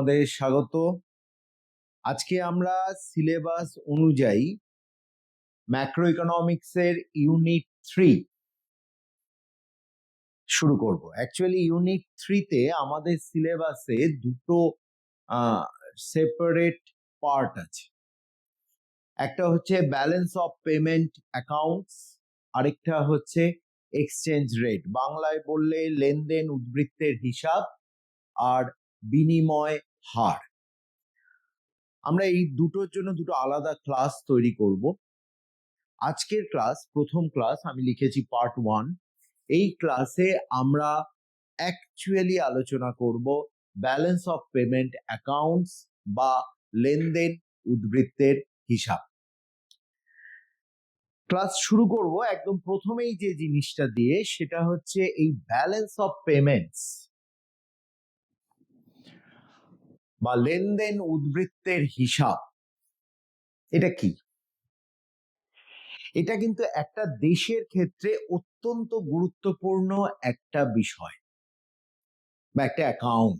তোমাদের স্বাগত। আজকে আমরা সিলেবাস অনুযায়ী ম্যাক্রো ইকোনমিক্সের ইউনিট 3 শুরু করব। অ্যাকচুয়ালি ইউনিট 3-তে আমাদের সিলেবাসে দুটো সেপারেট পার্ট আছে। একটা হচ্ছে ব্যালেন্স অফ পেমেন্ট অ্যাকাউন্টস, আরেকটা হচ্ছে এক্সচেঞ্জ রেট, বাংলায় বললে লেনদেন উদ্বৃত্তের হিসাব আর বিনিময় হার। আমরা এই দুটোর জন্য দুটো আলাদা ক্লাস তৈরি করব। আজকের ক্লাস, প্রথম ক্লাস আমি লিখেছি পার্ট 1। এই ক্লাসে আমরা অ্যাকচুয়ালি আলোচনা করব ব্যালেন্স অফ পেমেন্ট অ্যাকাউন্টস বা লেনদেন উদ্বৃত্তের হিসাব। ক্লাস শুরু করব একদম প্রথমেই যে জিনিসটা দিয়ে, সেটা হচ্ছে এই ব্যালেন্স অফ পেমেন্টস বা লেনদেন উদ্বৃত্তের হিসাব। এটা কি? এটা কিন্তু একটা দেশের ক্ষেত্রে অত্যন্ত গুরুত্বপূর্ণ একটা বিষয় বা একটা অ্যাকাউন্ট।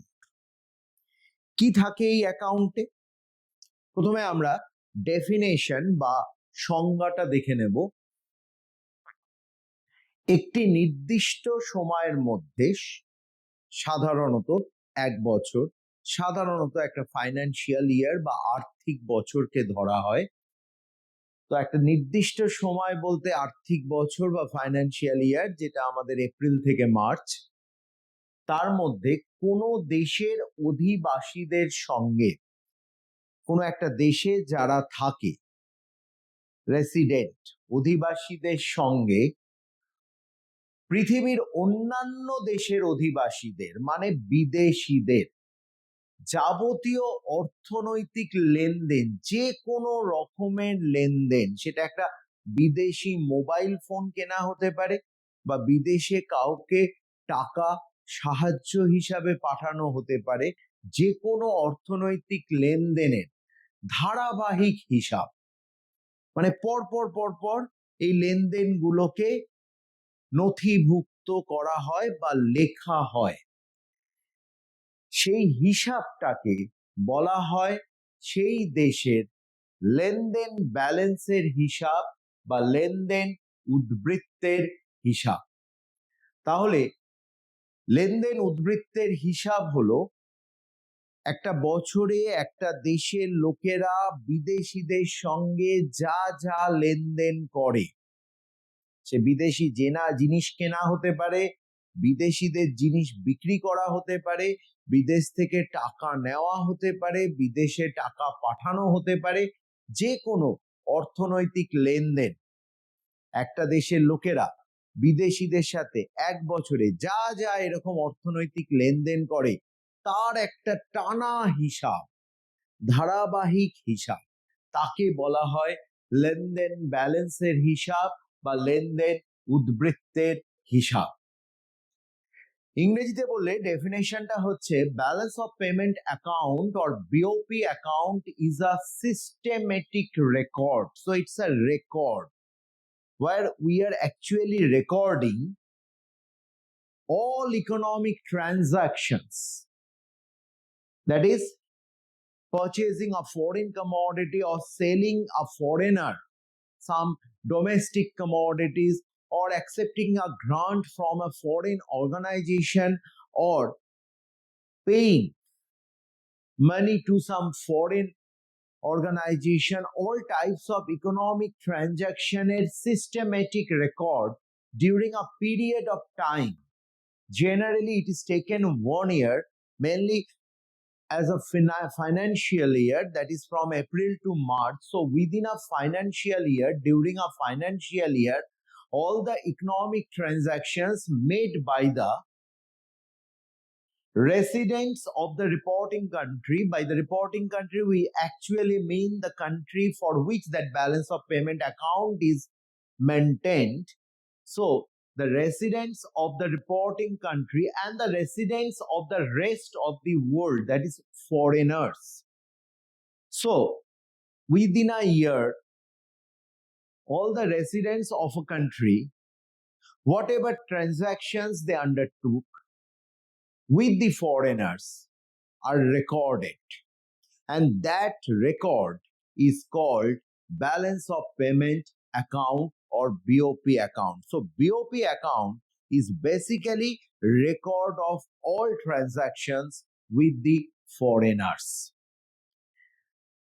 কি থাকে এই অ্যাকাউন্টে? প্রথমে আমরা ডেফিনেশন বা সংজ্ঞাটা দেখে নেব। একটি নির্দিষ্ট সময়ের মধ্যে, সাধারণত 1 বছর, সাধারণত একটা ফাইন্যান্সিয়াল ইয়ার বা আর্থিক বছরকে ধরা হয়। তো একটা নির্দিষ্ট সময় বলতে আর্থিক বছর বা ফাইন্যান্সিয়াল ইয়ার, যেটা আমাদের এপ্রিল থেকে মার্চ, তার মধ্যে কোনো দেশের অধিবাসীদের সঙ্গে, কোনো একটা দেশে যারা থাকে রেসিডেন্ট, অধিবাসীদের সঙ্গে পৃথিবীর অন্যান্য দেশের অধিবাসীদের মানে বিদেশিদের যাবতীয় অর্থনৈতিক লেনদেন, যে কোনো রকমের লেনদেন, সেটা একটা বিদেশি মোবাইল ফোন কেনা হতে পারে বা বিদেশে কাউকে টাকা সাহায্য হিসাবে পাঠানো হতে পারে, যে কোনো অর্থনৈতিক লেনদেনের ধারাবাহিক হিসাব, মানে পরপর এই লেনদেনগুলোকে নথিভুক্ত করা হয় বা লেখা হয়। সেই হিসাবটাকে বলা হয় সেই দেশের লেনদেন ব্যালেন্সের হিসাব বা লেনদেন উদ্বৃত্তের হিসাব। তাহলে লেনদেন উদ্বৃত্তের হিসাব হলো একটা বছরে একটা দেশের লোকেরা বিদেশিদের সঙ্গে যা যা লেনদেন করে, সে বিদেশি জিনিস কেনা হতে পারে, বিদেশিদের জিনিস বিক্রি করা হতে পারে, বিদেশ থেকে টাকা নেওয়া হতে পারে, বিদেশে টাকা পাঠানো হতে পারে, যে কোনো অর্থনৈতিক লেনদেন একটা দেশের লোকেরা বিদেশিদের সাথে 1 বছরে যা যা এরকম অর্থনৈতিক লেনদেন করে, তার একটা টানা হিসাব, ধারাবাহিক হিসাব, তাকে বলা হয় লেনদেন ব্যালেন্সের হিসাব বা লেনদেন উদ্বৃত্তের হিসাব। ইংরেজিতে বললে ডেফিনেশনটা হচ্ছে balance of payment account or BOP account is a systematic record. So it's a record where we are actually recording all economic transactions, that is purchasing a foreign commodity or selling a foreigner some domestic commodities, or accepting a grant from a foreign organization, or paying money to some foreign organization. All types of economic transactions systematic record during a period of time. Generally it is taken 1 year, mainly as a financial year, that is from April to March. So within a financial year, during a financial year, all the economic transactions made by the residents of the reporting country. By the reporting country, we actually mean the country for which that balance of payment account is maintained. So the residents of the reporting country and the residents of the rest of the world, that is foreigners. So within a year, all the residents of a country, whatever transactions they undertook with the foreigners, are recorded, and that record is called balance of payment account or BOP account. So BOP account is basically record of all transactions with the foreigners.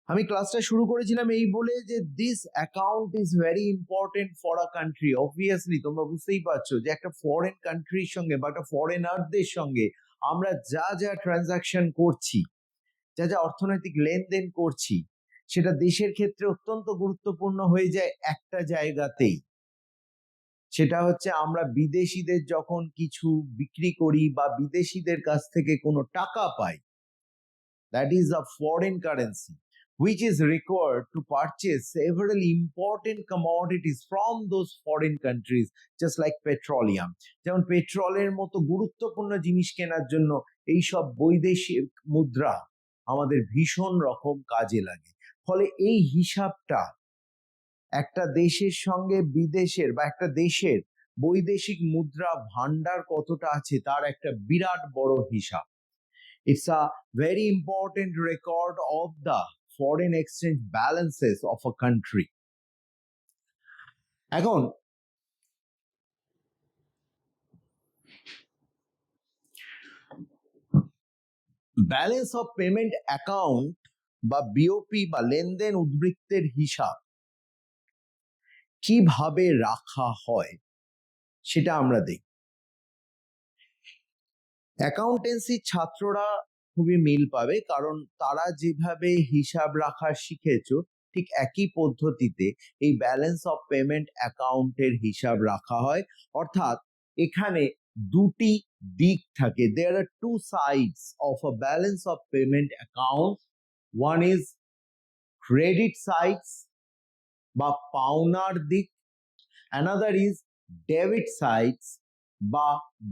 আমি ক্লাসটা শুরু করেছিলাম এই বলে যে this account is very important for a country. Obviously তোমরা বুঝতেই পারছো যে একটা ফরেন কান্ট্রির সঙ্গে বা একটা ফরেনারদের সঙ্গে আমরা যা যা ট্রানজাকশন করছি, যা যা অর্থনৈতিক লেনদেন করছি, সেটা দেশের ক্ষেত্রে অত্যন্ত গুরুত্বপূর্ণ হয়ে যায় একটা জায়গাতেই। সেটা হচ্ছে আমরা বিদেশিদের যখন কিছু বিক্রি করি বা বিদেশিদের কাছ থেকে কোনো টাকা পাই, that is a foreign currency which is required to purchase several important commodities from those foreign countries, just like petroleum. যেমন পেট্রোলের মতো গুরুত্বপূর্ণ জিনিস কেনার জন্য এই সব বৈদেশিক মুদ্রা আমাদের ভীষণ রকম কাজে লাগে। ফলে এই হিসাবটা একটা দেশের সঙ্গে বিদেশের বা একটা দেশের বৈদেশিক মুদ্রা ভান্ডার কতটা আছে তার একটা বিরাট বড় হিসাব। It's a very important record of the foreign exchange balances of a country. এখন ব্যালেন্স অফ পেমেন্ট অ্যাকাউন্ট বা বিওপি বা লেনদেন উদ্বৃত্তের হিসাব কিভাবে রাখা হয় সেটা আমরা দেখি। অ্যাকাউন্টেন্সি ছাত্ররা খুবই মিল পাবে, কারণ তারা যেভাবে হিসাব রাখা শিখেছো ঠিক একই পদ্ধতিতে এই ব্যালেন্স অফ পেমেন্ট অ্যাকাউন্টের হিসাব রাখা হয়। অর্থাৎ এখানে দুটি দিক থাকে। There are two sides of a balance of payment account. One is credit sides বা পাওনার দিক, অ্যানাদার ইজ ডেবিট সাইডস বা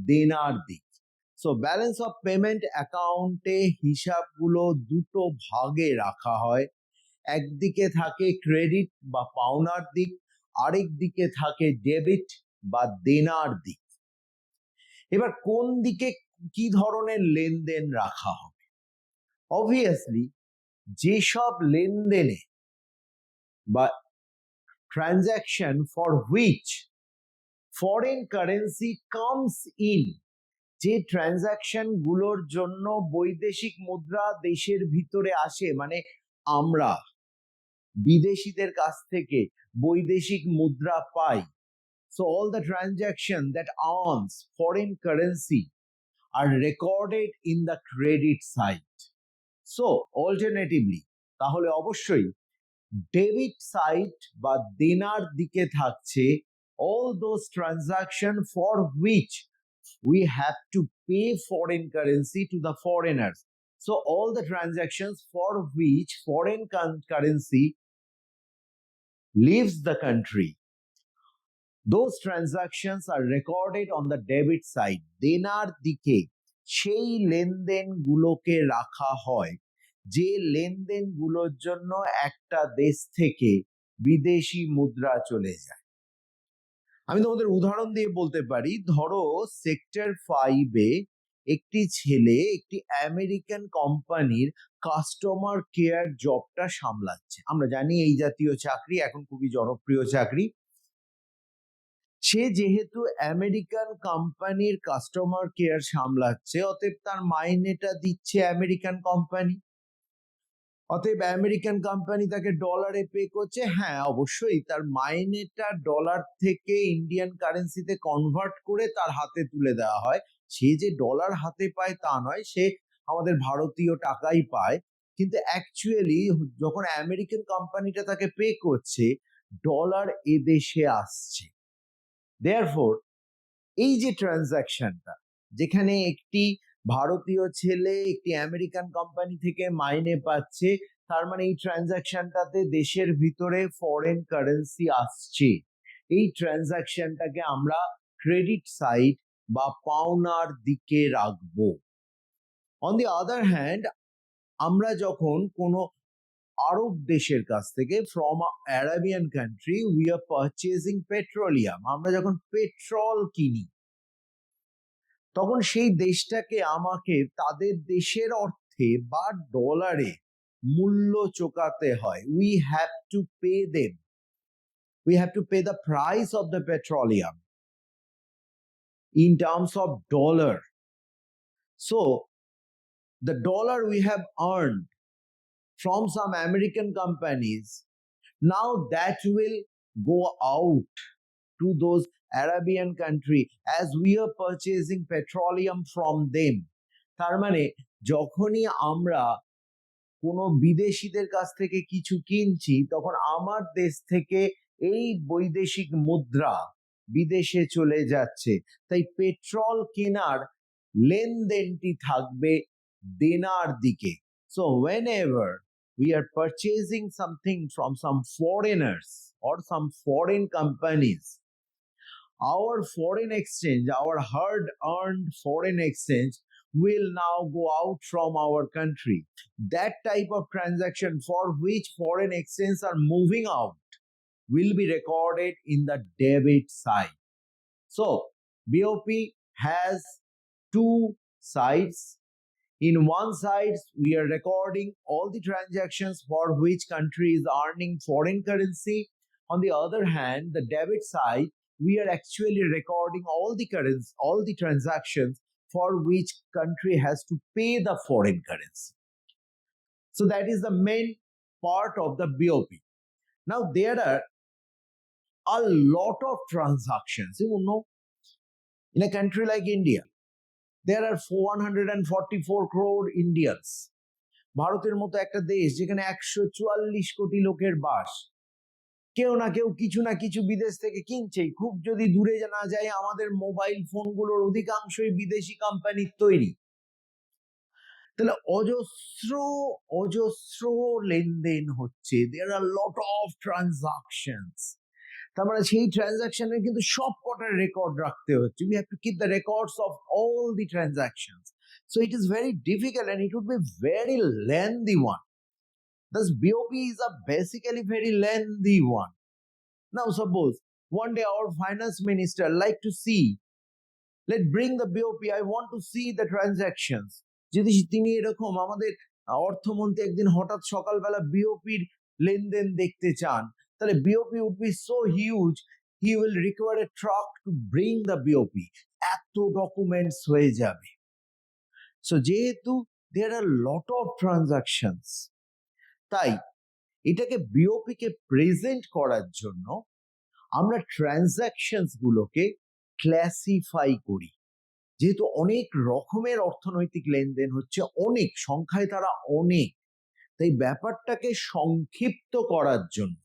দেনার দিক। সো ব্যালেন্স অফ পেমেন্ট অ্যাকাউন্টে হিসাবগুলো দুটো ভাগে রাখা হয়। একদিকে থাকে ক্রেডিট বা পাওনার দিক, আরেক দিকে থাকে ডেবিট বা দেনার দিক। এবার কোন দিকে কি ধরনের লেনদেন রাখা হবে? অবভিয়াসলি যেসব লেনদেনে বা transaction for which foreign currency comes in, যে ট্রানজাকশন গুলোর জন্য বৈদেশিক মুদ্রা দেশের ভিতরে আসে, মানে আমরা বিদেশিদের কাছ থেকে বৈদেশিক মুদ্রা পাই। So all the transactions that earns foreign currency are recorded in the credit side. So alternatively, তাহলে অবশ্যই ডেবিট সাইড বা দেনার দিকে থাকছে all those transactions for which we have to pay foreign currency to the foreigners. So all the transactions for which foreign currency leaves the country, those transactions are recorded on the debit side. দেনার দিকে সেই লেনদেন গুলোকে রাখা হয় যে লেনদেন গুলোর জন্য একটা দেশ থেকে বিদেশি মুদ্রা চলে যায়। আমি তোমাদের উদাহরণ দিয়ে বলতে পারি, ধরো সেক্টর 5-এ একটি ছেলে একটি আমেরিকান কোম্পানির কাস্টমার কেয়ার জবটা সামলাচ্ছে। আমরা জানি এই জাতীয় চাকরি এখন খুবই জনপ্রিয় চাকরি। সে যেহেতু আমেরিকান কোম্পানির কাস্টমার কেয়ার সামলাচ্ছে, অতএব তার মাইনেটা দিচ্ছে আমেরিকান কোম্পানি। অতএব আমেরিকান কোম্পানি তাকে ডলারে পে করছে। হ্যাঁ, অবশ্যই তার মাইনেটা ডলার থেকে ইন্ডিয়ান কারেন্সিতে কনভার্ট করে তার হাতে তুলে দেওয়া হয়। সে যে ডলার হাতে পায় তা নয়, সে আমাদের ভারতীয় টাকাই পায়। কিন্তু অ্যাকচুয়ালি যখন আমেরিকান কোম্পানিটা তাকে পে করছে, ডলার এদেশে আসছে। Therefore, এই যে ট্রানজাকশনটা, যেখানে একটি ভারতীয় ছেলে একটি আমেরিকান কোম্পানি থেকে মাইনে পাচ্ছে, তার মানে এই ট্রানজাকশনটাতে দেশের ভিতরে ফরেন কারেন্সি আসছে। এই ট্রানজাকশনটাকে আমরা ক্রেডিট সাইড বা পাওনার দিকে রাখবো। অন দি আদার হ্যান্ড, আমরা যখন কোনো আরব দেশের কাছ থেকে from Arabian country we are purchasing petroleum, আমরা যখন পেট্রোল কিনি, তখন সেই দেশটাকে আমাকে তাদের দেশের অর্থে বা ডলারে মূল্য চোকাতে হয়। We have to pay them, we have to pay the price of the petroleum in terms of dollar. So the dollar we have earned from some American companies, now that will go out to those Arabian country as we are purchasing petroleum from them. তার মানে যখনই আমরা কোনো বিদেশিদের কাছ থেকে কিছু কিনছি তখন আমার দেশ থেকে এই বৈদেশিক মুদ্রা বিদেশে চলে যাচ্ছে, তাই পেট্রোল কেনার লেনদেনটি থাকবে দেনার দিকে। So whenever we are purchasing something from some foreigners or some foreign companies, our foreign exchange, our hard earned foreign exchange will now go out from our country. That type of transaction for which foreign exchange are moving out will be recorded in the debit side. So BOP has two sides. In one side, we are recording all the transactions for which country is earning foreign currency. On the other hand, the debit side, we are actually recording all the currency, all the transactions for which country has to pay the foreign currency. So that is the main part of the BOP. Now there are a lot of transactions. You know, in a country like India, there are 144 crore Indians. ভারতের মতো একটা দেশ যেখানে 144 কোটি লোকের বাস, কেউ না কেউ কিছু না কিছু বিদেশ থেকে কিনছেই। খুব যদি দূরে না যায়, আমাদের মোবাইল ফোনগুলোর অধিকাংশই বিদেশি কোম্পানির তৈরি। তাহলে অজস্র অজস্র লেনদেন হচ্ছে, দেয়ার আর লট অফ ট্রানজাকশনস। তার মানে সেই ট্রানজাকশনের কিন্তু সব কটার রেকর্ড রাখতে হচ্ছে। We have to keep the records of all the transactions. So it is very difficult and it would be very lengthy one. Thus BOP is a basically very lengthy one. Now suppose one day our finance minister like to see, let's bring the BOP, I want to see the transactions. যদি তিনি এরকম আমাদের অর্থমন্ত্রী একদিন হঠাৎ সকালবেলা বিওপির লেনদেন দেখতে চান, তাহলে BOP would be so huge, he will require a truck to bring the BOP. এত ডকুমেন্টস হয়ে যাবে। So যেহেতু there are lot of transactions, তাই এটাকে বিওপি কে প্রেজেন্ট করার জন্য আমরা ট্রানজাকশনস গুলোকে ক্লাসিফাই করি। যেহেতু অনেক রকমের অর্থনৈতিক লেনদেন হচ্ছে, অনেক সংখ্যায় তারা অনেক, তাই ব্যাপারটাকে সংক্ষিপ্ত করার জন্য,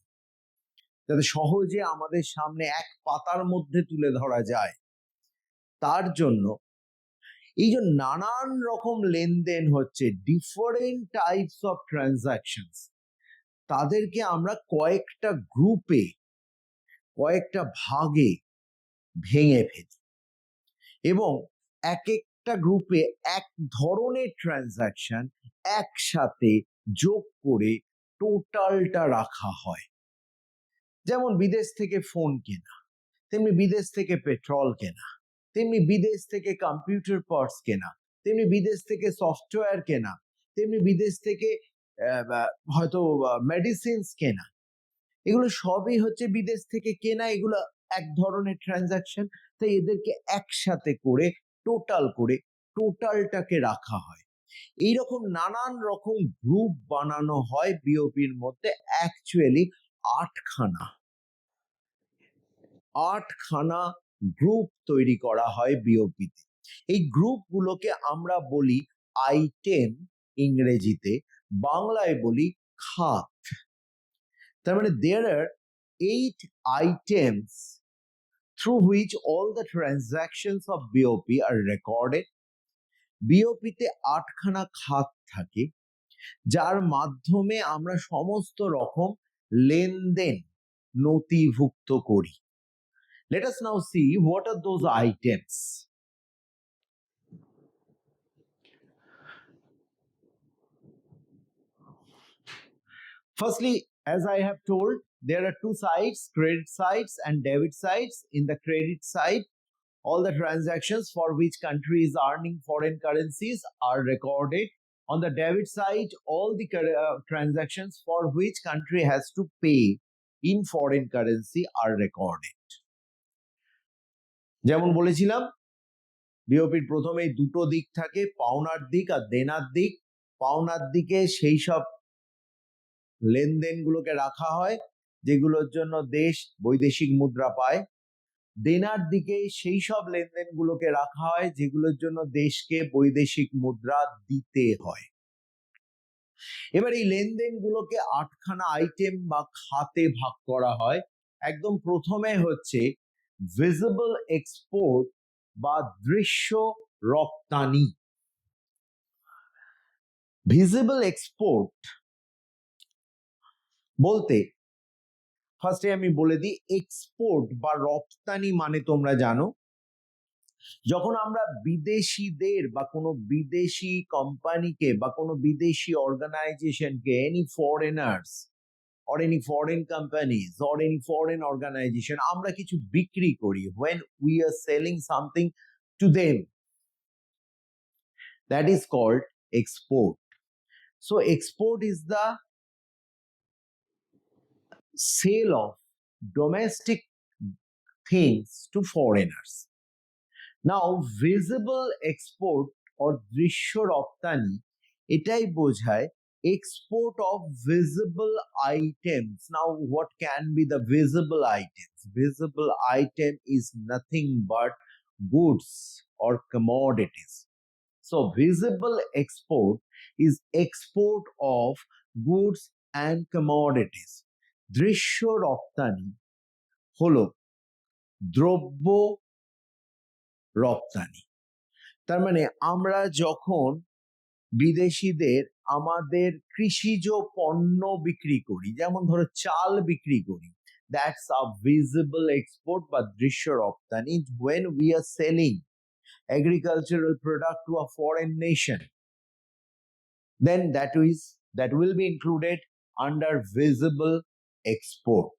যাতে সহজে আমাদের সামনে এক পাতার মধ্যে তুলে ধরা যায়, তার জন্য এই যে নানান রকম লেনদেন হচ্ছে, ডিফারেন্ট টাইপস অফ ট্রানজাকশনস, তাদেরকে আমরা কয়েকটা গ্রুপে, কয়েকটা ভাগে ভেঙে ফেলি এবং এক একটা গ্রুপে এক ধরনের ট্রানজাকশন একসাথে যোগ করে টোটালটা রাখা হয়। যেমন বিদেশ থেকে ফোন কেনা, তেমনি বিদেশ থেকে পেট্রোল কেনা, তেমনি বিদেশ থেকে কম্পিউটার পার্টস কেনা, তেমনি বিদেশ থেকে সফটওয়্যার কেনা, তেমনি বিদেশ থেকে হয়তো মেডিসিনস কেনা, এগুলো সবই হচ্ছে বিদেশ থেকে কেনা, এগুলো এক ধরনের ট্রানজাকশন। তাই এদেরকে একসাথে করে টোটালটাকে রাখা হয়। এইরকম নানান রকম গ্রুপ বানানো হয় বিওপির মধ্যে। অ্যাকচুয়ালি 8খানা গ্রুপ তৈরি করা হয় বিওপিতে। এই গ্রুপগুলোকে আমরা বলি আইটেম ইংরেজিতে, বাংলায় বলি খাত। তার মানে there are 8 items through which all the transactions of BOP are recorded. BOP তে 8খানা খাত থাকে, যার মাধ্যমে আমরা সমস্ত রকম লেনদেন নথিভুক্ত করি। Let us now see what are those items. Firstly, as I have told, there are two sides, credit sides and debit sides. In the credit side, All the transactions for which country is earning foreign currencies are recorded. On the debit side, all the transactions for which country has to pay in foreign currency are recorded. যেমন বলেছিলাম বিওপির প্রথমেই দুটো দিক থাকে, পাওনার দিক আর দেনার দিক। পাওনার দিকে সেই সব লেনদেনগুলোকে রাখা হয় যেগুলোর জন্য দেশ বৈদেশিক মুদ্রা পায়। দেনার দিকে সেই সব লেনদেনগুলোকে রাখা হয় যেগুলোর জন্য দেশকে বৈদেশিক মুদ্রা দিতে হয়। এবার এই লেনদেনগুলোকে 8খানা আইটেম বা খাতে ভাগ করা হয়। একদম প্রথমে হচ্ছে ভিজিবল এক্সপোর্ট বা দৃশ্য রপ্তানি। ভিজিবল এক্সপোর্ট বলতে ফার্স্টে আমি বলে দিই, এক্সপোর্ট বা রপ্তানি মানে তোমরা জানো, যখন আমরা বিদেশিদের বা কোনো বিদেশি কোম্পানিকে বা কোনো বিদেশি অর্গানাইজেশনকে, any foreigners or any foreign companies or any foreign organization, আমরা কিছু বিক্রি করি, when we are selling something to them, that is called export. So export is the sale of domestic things to foreigners. Now visible export or দৃশ্য রপ্তানি এটাই বোঝায় export of visible items. Now what can be the visible items? Visible item is nothing but goods or commodities. So visible export is export of goods and commodities. দৃশ্য রপ্তানি হলো দ্রব্য রপ্তানি। তার মানে আমরা যখন বিদেশিদের আমাদের কৃষিজ পণ্য বিক্রি করি, যেমন ধরো চাল বিক্রি করি, দ্যাটস আ ভিজিবল এক্সপোর্ট বা দৃশ্য রপ্তানি। when we are selling agricultural product to a foreign nation, then that will be included under visible export.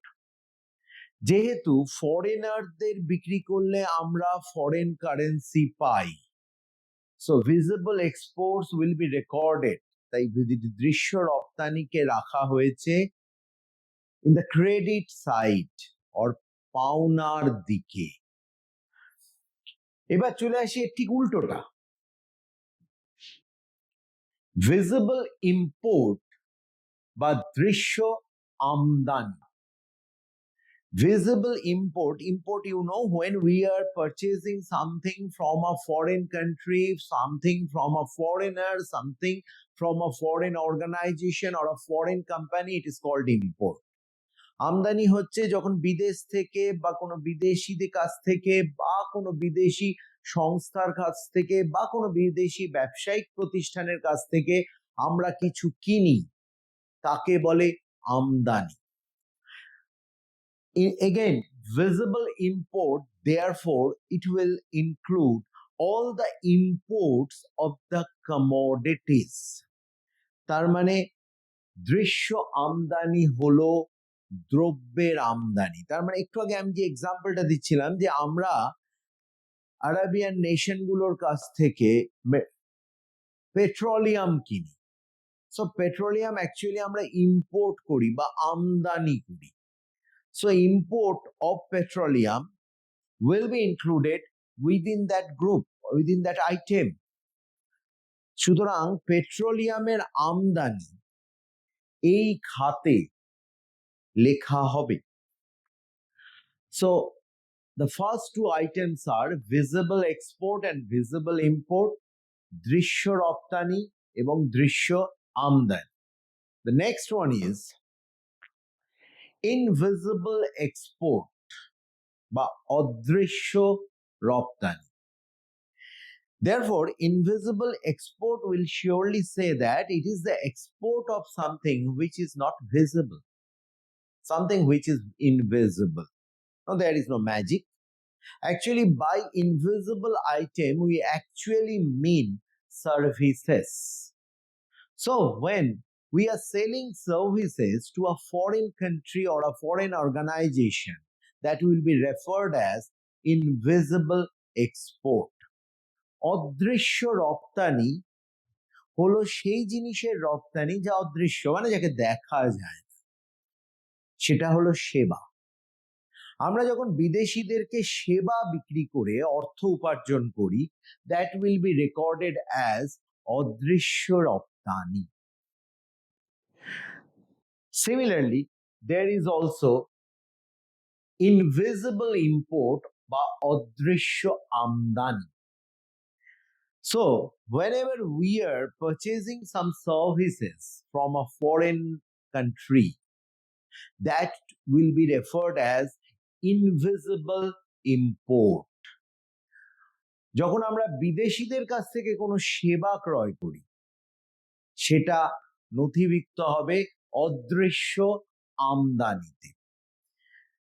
যেহেতু ফরেনারদের বিক্রি করলে আমরা foreign currency pi, so visible exports will be recorded. তাই দৃশ্য রপ্তানিকে রাখা হয়েছে in the credit side or পাওনার দিকে। এবার চলে আসি ঠিক উল্টোটা, visible import বা দৃশ্য আমদানি। Visible import, you know, when we are purchasing something from a foreign country, something from a foreigner, something from a foreign organization or a foreign company, it is called import. আমদানি হচ্ছে যখন বিদেশ থেকে বা কোনো বিদেশিদের কাছ থেকে বা কোনো বিদেশি সংস্থার কাছ থেকে বা কোনো বিদেশি ব্যবসায়িক প্রতিষ্ঠানের কাছ থেকে আমরা কিছু কিনি, তাকে বলে আমদানি। Again, visible import, therefore it will include all the imports of the commodities. তার মানে দৃশ্য আমদানি হলো দ্রব্যের আমদানি। তার মানে একটু আগে আমি যে এক্সাম্পলটা দিচ্ছিলাম যে আমরা আরাবিয়ান নেশন গুলোর কাছ থেকে পেট্রোলিয়াম কিনি, সো পেট্রোলিয়াম অ্যাকচুয়ালি আমরা ইম্পোর্ট করি বা আমদানি করি। So import of petroleum will be included within that group, within that item. সুতরাং পেট্রোলিয়ামের আমদানি এই খাতে লেখা হবে। So the first two items are visible export and visible import, দৃশ্য রপ্তানি এবং দৃশ্য আমদানি। The next one is invisible export বা অদৃশ্য রপ্তানি। Therefore, invisible export will surely say that it is the export of something which is not visible, something which is invisible. Now, there is no magic. Actually, by invisible item, we actually mean services. So, when we are selling services to a foreign country or a foreign organization, that will be referred as invisible export. অদৃশ্য রপ্তানি হলো সেই জিনিসের রপ্তানি যা অদৃশ্য, মানে যাকে দেখা যায় না, সেটা হলো সেবা। আমরা যখন বিদেশিদেরকে সেবা বিক্রি করে অর্থ উপার্জন করি, that will B recorded as অদৃশ্য রপ্তানি। Similarly, there is also invisible import বা অদৃশ্য আমদানি. So, whenever we are purchasing some services from a foreign country, that will be referred as invisible import. যখন আমরা বিদেশিদের কাছ থেকে কোনো সেবা ক্রয় করি, সেটা নথিভুক্ত হবে অদৃশ্য আমদানিতে।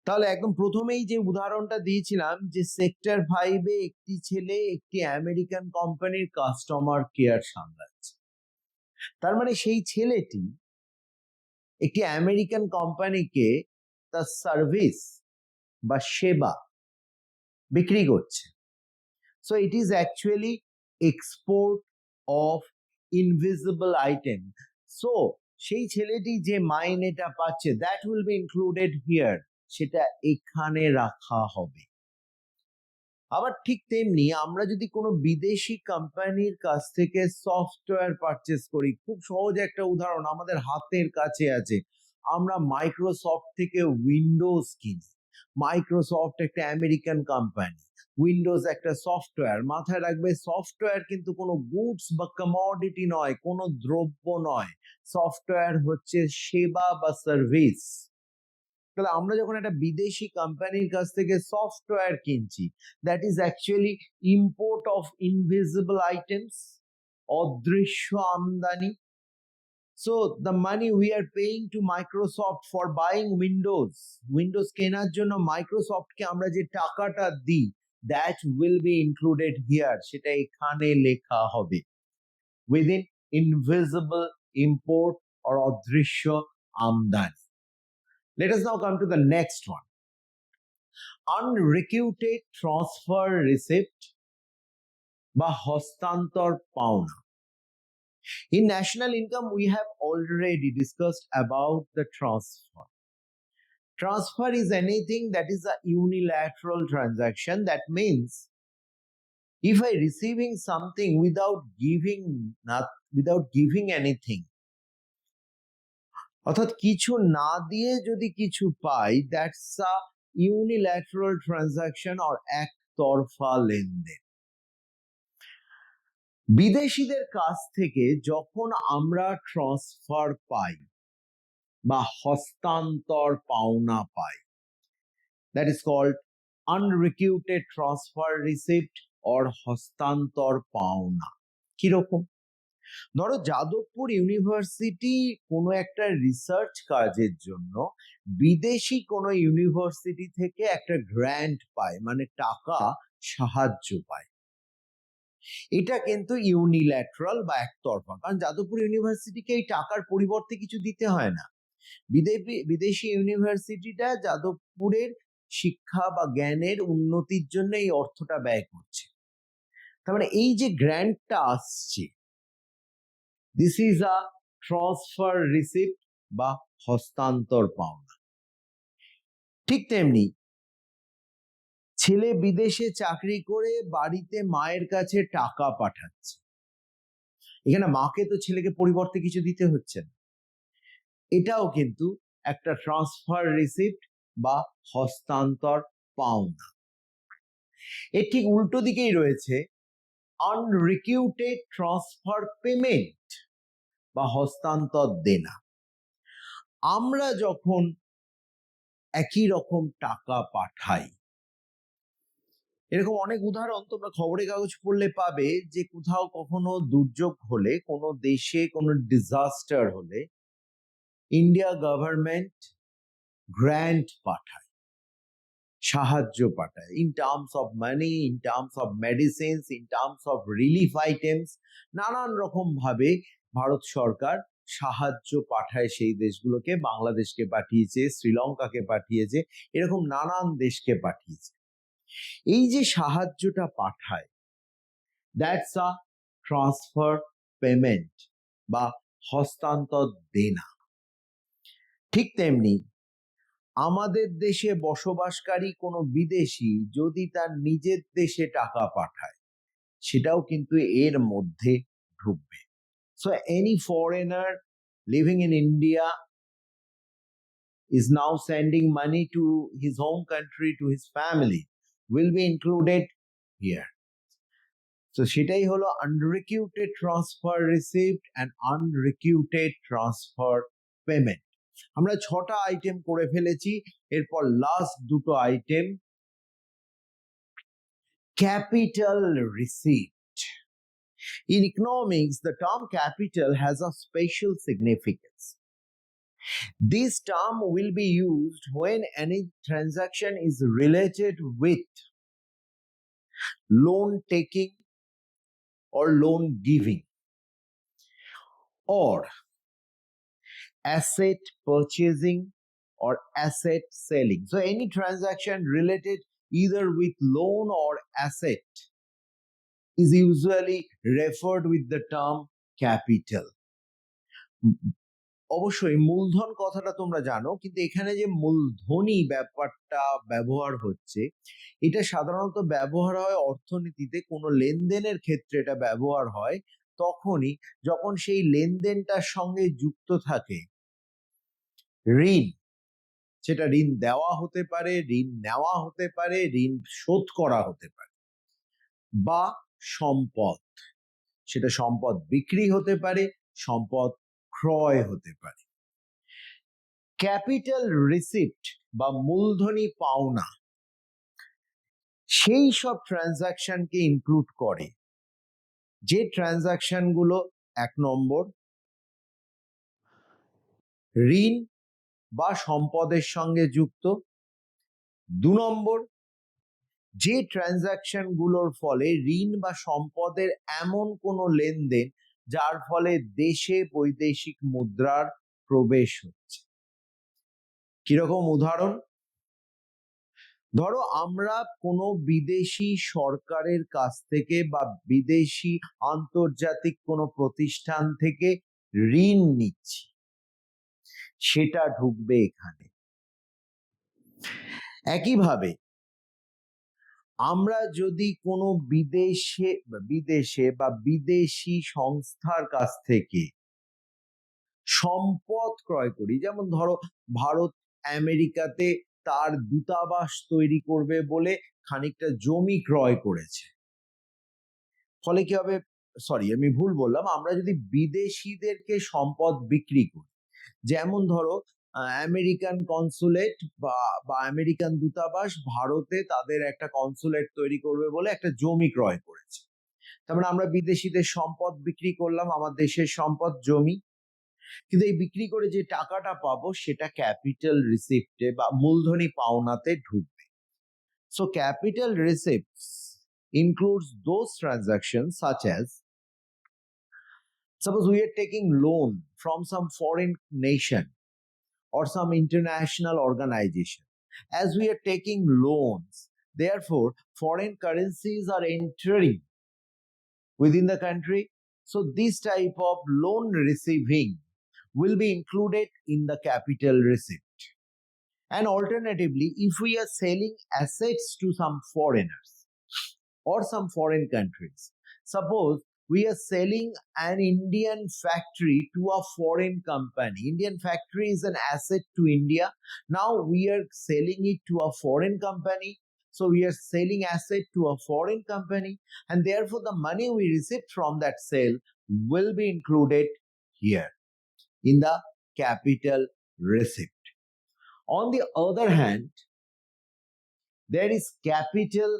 তাহলে একদম প্রথমেই যে উদাহরণটা দিয়েছিলাম, যে সেক্টর 5-এ একটি ছেলে একটি আমেরিকান কোম্পানির কাস্টমার কেয়ার সামলাচ্ছে, তার মানে সেই ছেলেটি একটি আমেরিকান কোম্পানিকে তার সার্ভিস বা সেবা বিক্রি করছে। So it is actually export of invisible item. So সেই ছেলেটি যে মাইনেটা পাচ্ছে, that will be included here, সেটা এখানে রাখা হবে। আবার ঠিক তেমনি আমরা যদি কোনো বিদেশি কোম্পানির কাছ থেকে সফটওয়্যার পারচেস করি, খুব সহজ একটা উদাহরণ আমাদের হাতের কাছে আছে, আমরা মাইক্রোসফট থেকে উইন্ডোজ কিনি। মাইক্রোসফট একটা আমেরিকান কোম্পানি, উইন্ডোজ একটা সফটওয়্যার। মাথায় রাখবে, সফটওয়্যার কিন্তু কোনো গুডস বা কমোডিটি নয়, কোনো দ্রব্য নয়। সফটওয়্যার হচ্ছে সেবা বা সার্ভিস। তাহলে আমরা যখন একটা বিদেশি কোম্পানির কাছ থেকে সফটওয়্যার কিনছি, that is actually import of invisible items, অদৃশ্য আমদানি। So the money we are paying to Microsoft for buying Windows কেনার জন্য মাইক্রোসফটকে আমরা যে টাকাটা দিই, that will be included here, সেটা এখানে লেখা হবে উইদিন ইনভিজিবল ইম্পোর্ট অর অদৃশ্য আমদানি। Let us now come to the next one. Unrecuted transfer receipt বা হস্তান্তর পাওনা. In national income, we have already discussed about the transfer. Transfer is anything that is a unilateral transaction. That means if I receiving something without giving anything, অর্থাৎ কিছু না দিয়ে যদি কিছু পাই, that's a unilateral transaction or একতরফা লেনদেন। বিদেশিদের কাছ থেকে যখন আমরা ট্রান্সফার পাই বা হস্তান্তর পাওনা পাই, that is called unrequited transfer receipt or হস্তান্তর পাওনা। কিরকম? ধরো যাদবপুর ইউনিভার্সিটি কোনো একটা রিসার্চ কাজের জন্য বিদেশি কোনো ইউনিভার্সিটি থেকে একটা গ্র্যান্ট পায়, মানে টাকা সাহায্য পায়। এটা কিন্তু ইউনিল্যাটারাল বা একতরফা, কারণ যাদবপুর ইউনিভার্সিটিকে এই টাকার পরিবর্তে কিছু দিতে হয় না। বিদেশি ইউনিভার্সিটিটা যাদবপুরের শিক্ষা বা জ্ঞানের উন্নতির জন্য এই অর্থটা ব্যয় করছে। তার মানে এই যে গ্র্যান্টটা আসছে, this is a transfer receipt বা হস্তান্তর পাওনা। ঠিক তেমনি ছেলে বিদেশে চাকরি করে বাড়িতে মায়ের কাছে টাকা পাঠাচ্ছে, এখানে মাকে তো ছেলেকে পরিবর্তে কিছু দিতে হচ্ছে না, এটাও কিন্তু একটা ট্রান্সফার রিসিপ্ট বা হস্তান্তর পাওনা। এর ঠিক উল্টো দিকেই রয়েছে আনরিকিউটেড ট্রান্সফার পেমেন্ট বা হস্তান্তর দেনা। আমরা যখন একই রকম টাকা পাঠাই, এরকম অনেক উদাহরণ তোমরা খবরের কাগজ পড়লে পাবে, যে কোথাও কখনো দুর্যোগ হলে, কোনো দেশে কোনো ডিজাস্টার হলে ইন্ডিয়া গভর্নমেন্ট গ্র্যান্ট পাঠায়, সাহায্য পাঠায়, in terms of money, in terms of medicines, in terms of relief items. নানান রকম ভাবে ভারত সরকার সাহায্য পাঠায় সেই দেশগুলোকে। বাংলাদেশকে পাঠিয়েছে, শ্রীলঙ্কাকে পাঠিয়েছে, এরকম নানান দেশকে পাঠিয়েছে। এই যে সাহায্যটা পাঠায়, দ্যাটস আ ট্রান্সফার পেমেন্ট বা হস্তান্তর দেনা। ঠিক তেমনি আমাদের দেশে বসবাসকারী কোনো বিদেশি যদি তার নিজের দেশে টাকা পাঠায়, সেটাও কিন্তু এর মধ্যে ঢুকবে। So any foreigner living in India is now sending money to his home country, to his family, will be included here. So সেটাই হলো unrequited transfer receipt and unrequited transfer payment. আমরা 6টা আইটেম করে ফেলেছি, এরপর লাস্ট দুটো item, capital receipt. In economics, the term capital has a special significance. This term will be used when any transaction is related with loan taking or loan giving or asset purchasing or asset selling. So any transaction related either with loan or asset is usually referred with the term capital. অবশ্যই মূলধন কথাটা তোমরা জানো, কিন্তু এখানে যে মূলধনী ব্যাপারটা ব্যবহার হচ্ছে, এটা সাধারণত ব্যবহার হয় অর্থনীতিতে কোনো লেনদেনের ক্ষেত্রে। এটা ব্যবহার হয় তখনই যখন সেই লেনদেনটার সঙ্গে যুক্ত থাকে ঋণ। সেটা ঋণ দেওয়া হতে পারে, ঋণ নেওয়া হতে পারে, ঋণ শোধ করা হতে পারে, বা সম্পদ। সেটা সম্পদ বিক্রি হতে পারে, সম্পদ ক্রয় হতে পারে। ক্যাপিটাল রিসিপ্ট বা মূলধনী পাওনা সেই সব ট্রানজাকশনকে ইনক্লুড করে যে ট্রানজাকশনগুলো 1 নম্বর ঋণ বা সম্পদের সঙ্গে যুক্ত, 2 নম্বর যে ট্রানজাকশনগুলোর ফলে ঋণ বা সম্পদের এমন কোনো লেনদেন যার ফলে দেশে বৈদেশিক মুদ্রার প্রবেশ হচ্ছে। কিরকম উদাহরণ? ধরো আমরা কোনো বিদেশি সরকারের কাছ থেকে বা বিদেশি আন্তর্জাতিক কোনো প্রতিষ্ঠান থেকে ঋণ নিচ্ছি, সেটা ঢুকবে এখানে। একইভাবে আমরা যদি কোনো বিদেশে বা বিদেশি সংস্থার কাছ থেকে সম্পদ ক্রয় করি, যেমন ধরো ভারত আমেরিকাতে তার দূতাবাস তৈরি করবে বলে খানিকটা জমি ক্রয় করেছে, ফলে কি হবে, আমি ভুল বললাম, আমরা যদি বিদেশিদেরকে সম্পদ বিক্রি করি, যেমন ধরো আমেরিকান কনসুলেট বা আমেরিকান দূতাবাস ভারতে তাদের একটা কনসুলেট তৈরি করবে বলে একটা জমি ক্রয় করেছে, তার মানে আমরা বিদেশিদের সম্পদ বিক্রি করলাম, আমার দেশের সম্পদ জমি, কিন্তু এই বিক্রি করে যে টাকাটা পাবো সেটা ক্যাপিটাল রিসিপ্টে বা মূলধনী পাওনাতে ঢুকবে। So capital receipts includes those transactions such as, suppose we are taking loan from some foreign nation or some international organization. As we are taking loans, therefore foreign currencies are entering within the country, so this type of loan receiving will be included in the capital receipt. And alternatively, if we are selling assets to some foreigners or some foreign countries, suppose we are selling an Indian factory to a foreign company. Indian factory is an asset to India. Now we are selling it to a foreign company. So we are selling asset to a foreign company, and therefore the money we receive from that sale will be included here in the capital receipt. On the other hand, there is capital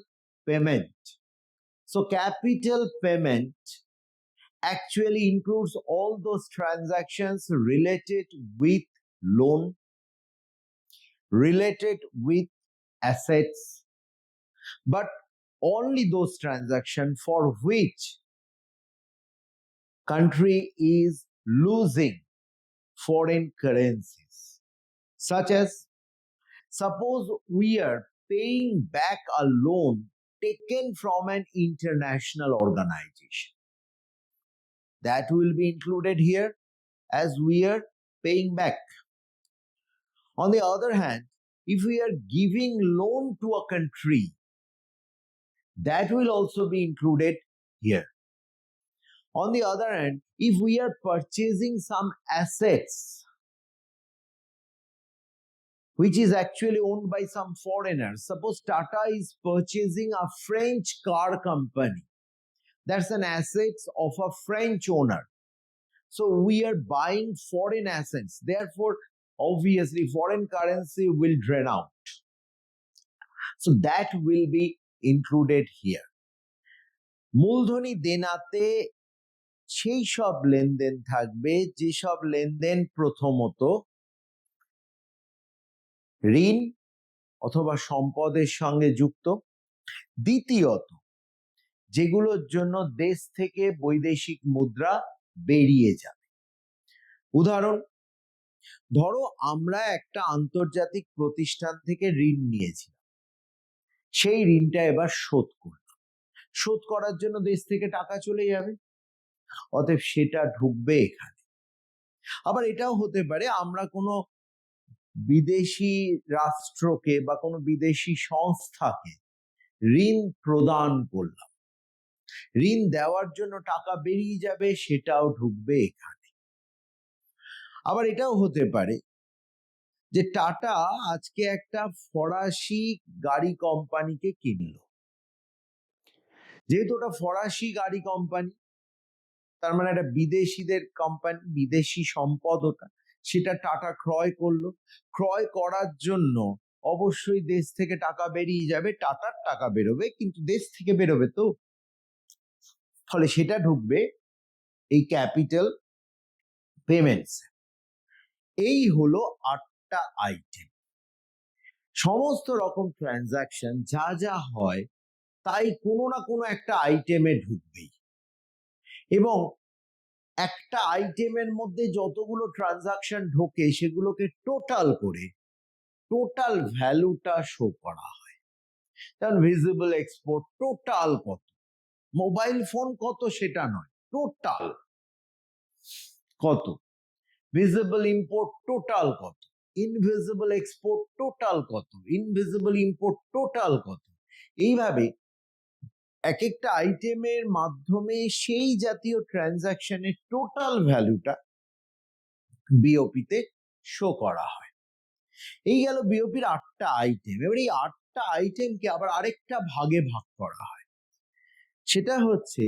payment. So capital payment actually includes all those transactions related with loan, related with assets, but only those transactions for which country is losing foreign currencies, such as, suppose we are paying back a loan taken from an international organization. That will be included here as we are paying back. On the other hand, if we are giving loan to a country, that will also be included here. On the other hand, if we are purchasing some assets which is actually owned by some foreigners, suppose Tata is purchasing a French car company, that's an asset of a French owner. So we are buying foreign assets, therefore obviously foreign currency will drain out. So that will be included here. মূলধনী দেনাতে সেই সব লেনদেন থাকবে যেসব লেনদেন প্রথমত ঋণ অথবা সম্পদের সঙ্গে যুক্ত, দ্বিতীয়ত যেগুলোর জন্য দেশ থেকে বৈদেশিক মুদ্রা বেরিয়ে যাবে। উদাহরণ, ধরো আমরা একটা আন্তর্জাতিক প্রতিষ্ঠান থেকে ঋণ নিয়েছি, সেই ঋণটা এবার শোধ করলাম, শোধ করার জন্য দেশ থেকে টাকা চলে যাবে, অতএব সেটা ঢুকবে এখানে। আবার এটাও হতে পারে আমরা কোনো বিদেশি রাষ্ট্রকে বা কোনো বিদেশি সংস্থাকে ঋণ প্রদান করলাম, ঋণ দেওয়ার জন্য টাকা বেরিয়ে যাবে, সেটাও ঢুকবে এখানে। আবার এটাও হতে পারে যে টাটা আজকে একটা ফরাসি গাড়ি কোম্পানিকে কিনলো, যেহেতু ওটা ফরাসি গাড়ি কোম্পানি, তার মানে একটা বিদেশিদের কোম্পানি, বিদেশি সম্পদ ওটা, সেটা টাটা ক্রয় করলো। ক্রয় করার জন্য অবশ্যই দেশ থেকে টাকা বেরিয়ে যাবে, টাটার টাকা বেরোবে, কিন্তু দেশ থেকে বেরোবে তো, ফলে সেটা ঢুকবে এই ক্যাপিটাল পেমেন্টস। এই হলো 8টা আইটেম। সমস্ত রকম ট্রানজাকশন যা যা হয় তাই কোনো না কোনো একটা আইটেমে ঢুকবেই, এবং একটা আইটেমের মধ্যে যতগুলো ট্রানজাকশন ঢোকে সেগুলোকে টোটাল করে টোটাল ভ্যালুটা শো করা হয়। যেমন ভিজিবল এক্সপোর্ট টোটাল কত, মোবাইল ফোন কত সেটা নয়, টোটাল কত, ভিজিবল ইম্পোর্ট টোটাল কত, ইনভিজিবল এক্সপোর্ট টোটাল কত, ইনভিজিবল ইম্পোর্ট টোটাল কত। এইভাবে এক একটা আইটেমের মাধ্যমে সেই জাতীয় ট্রানজাকশনের টোটাল ভ্যালুটা বিওপিতে শো করা হয়। এই গেল বিওপির 8টা আইটেম। এবার এই 8টা আইটেমকে আবার আরেকটা ভাগে ভাগ করা হয়, সেটা হচ্ছে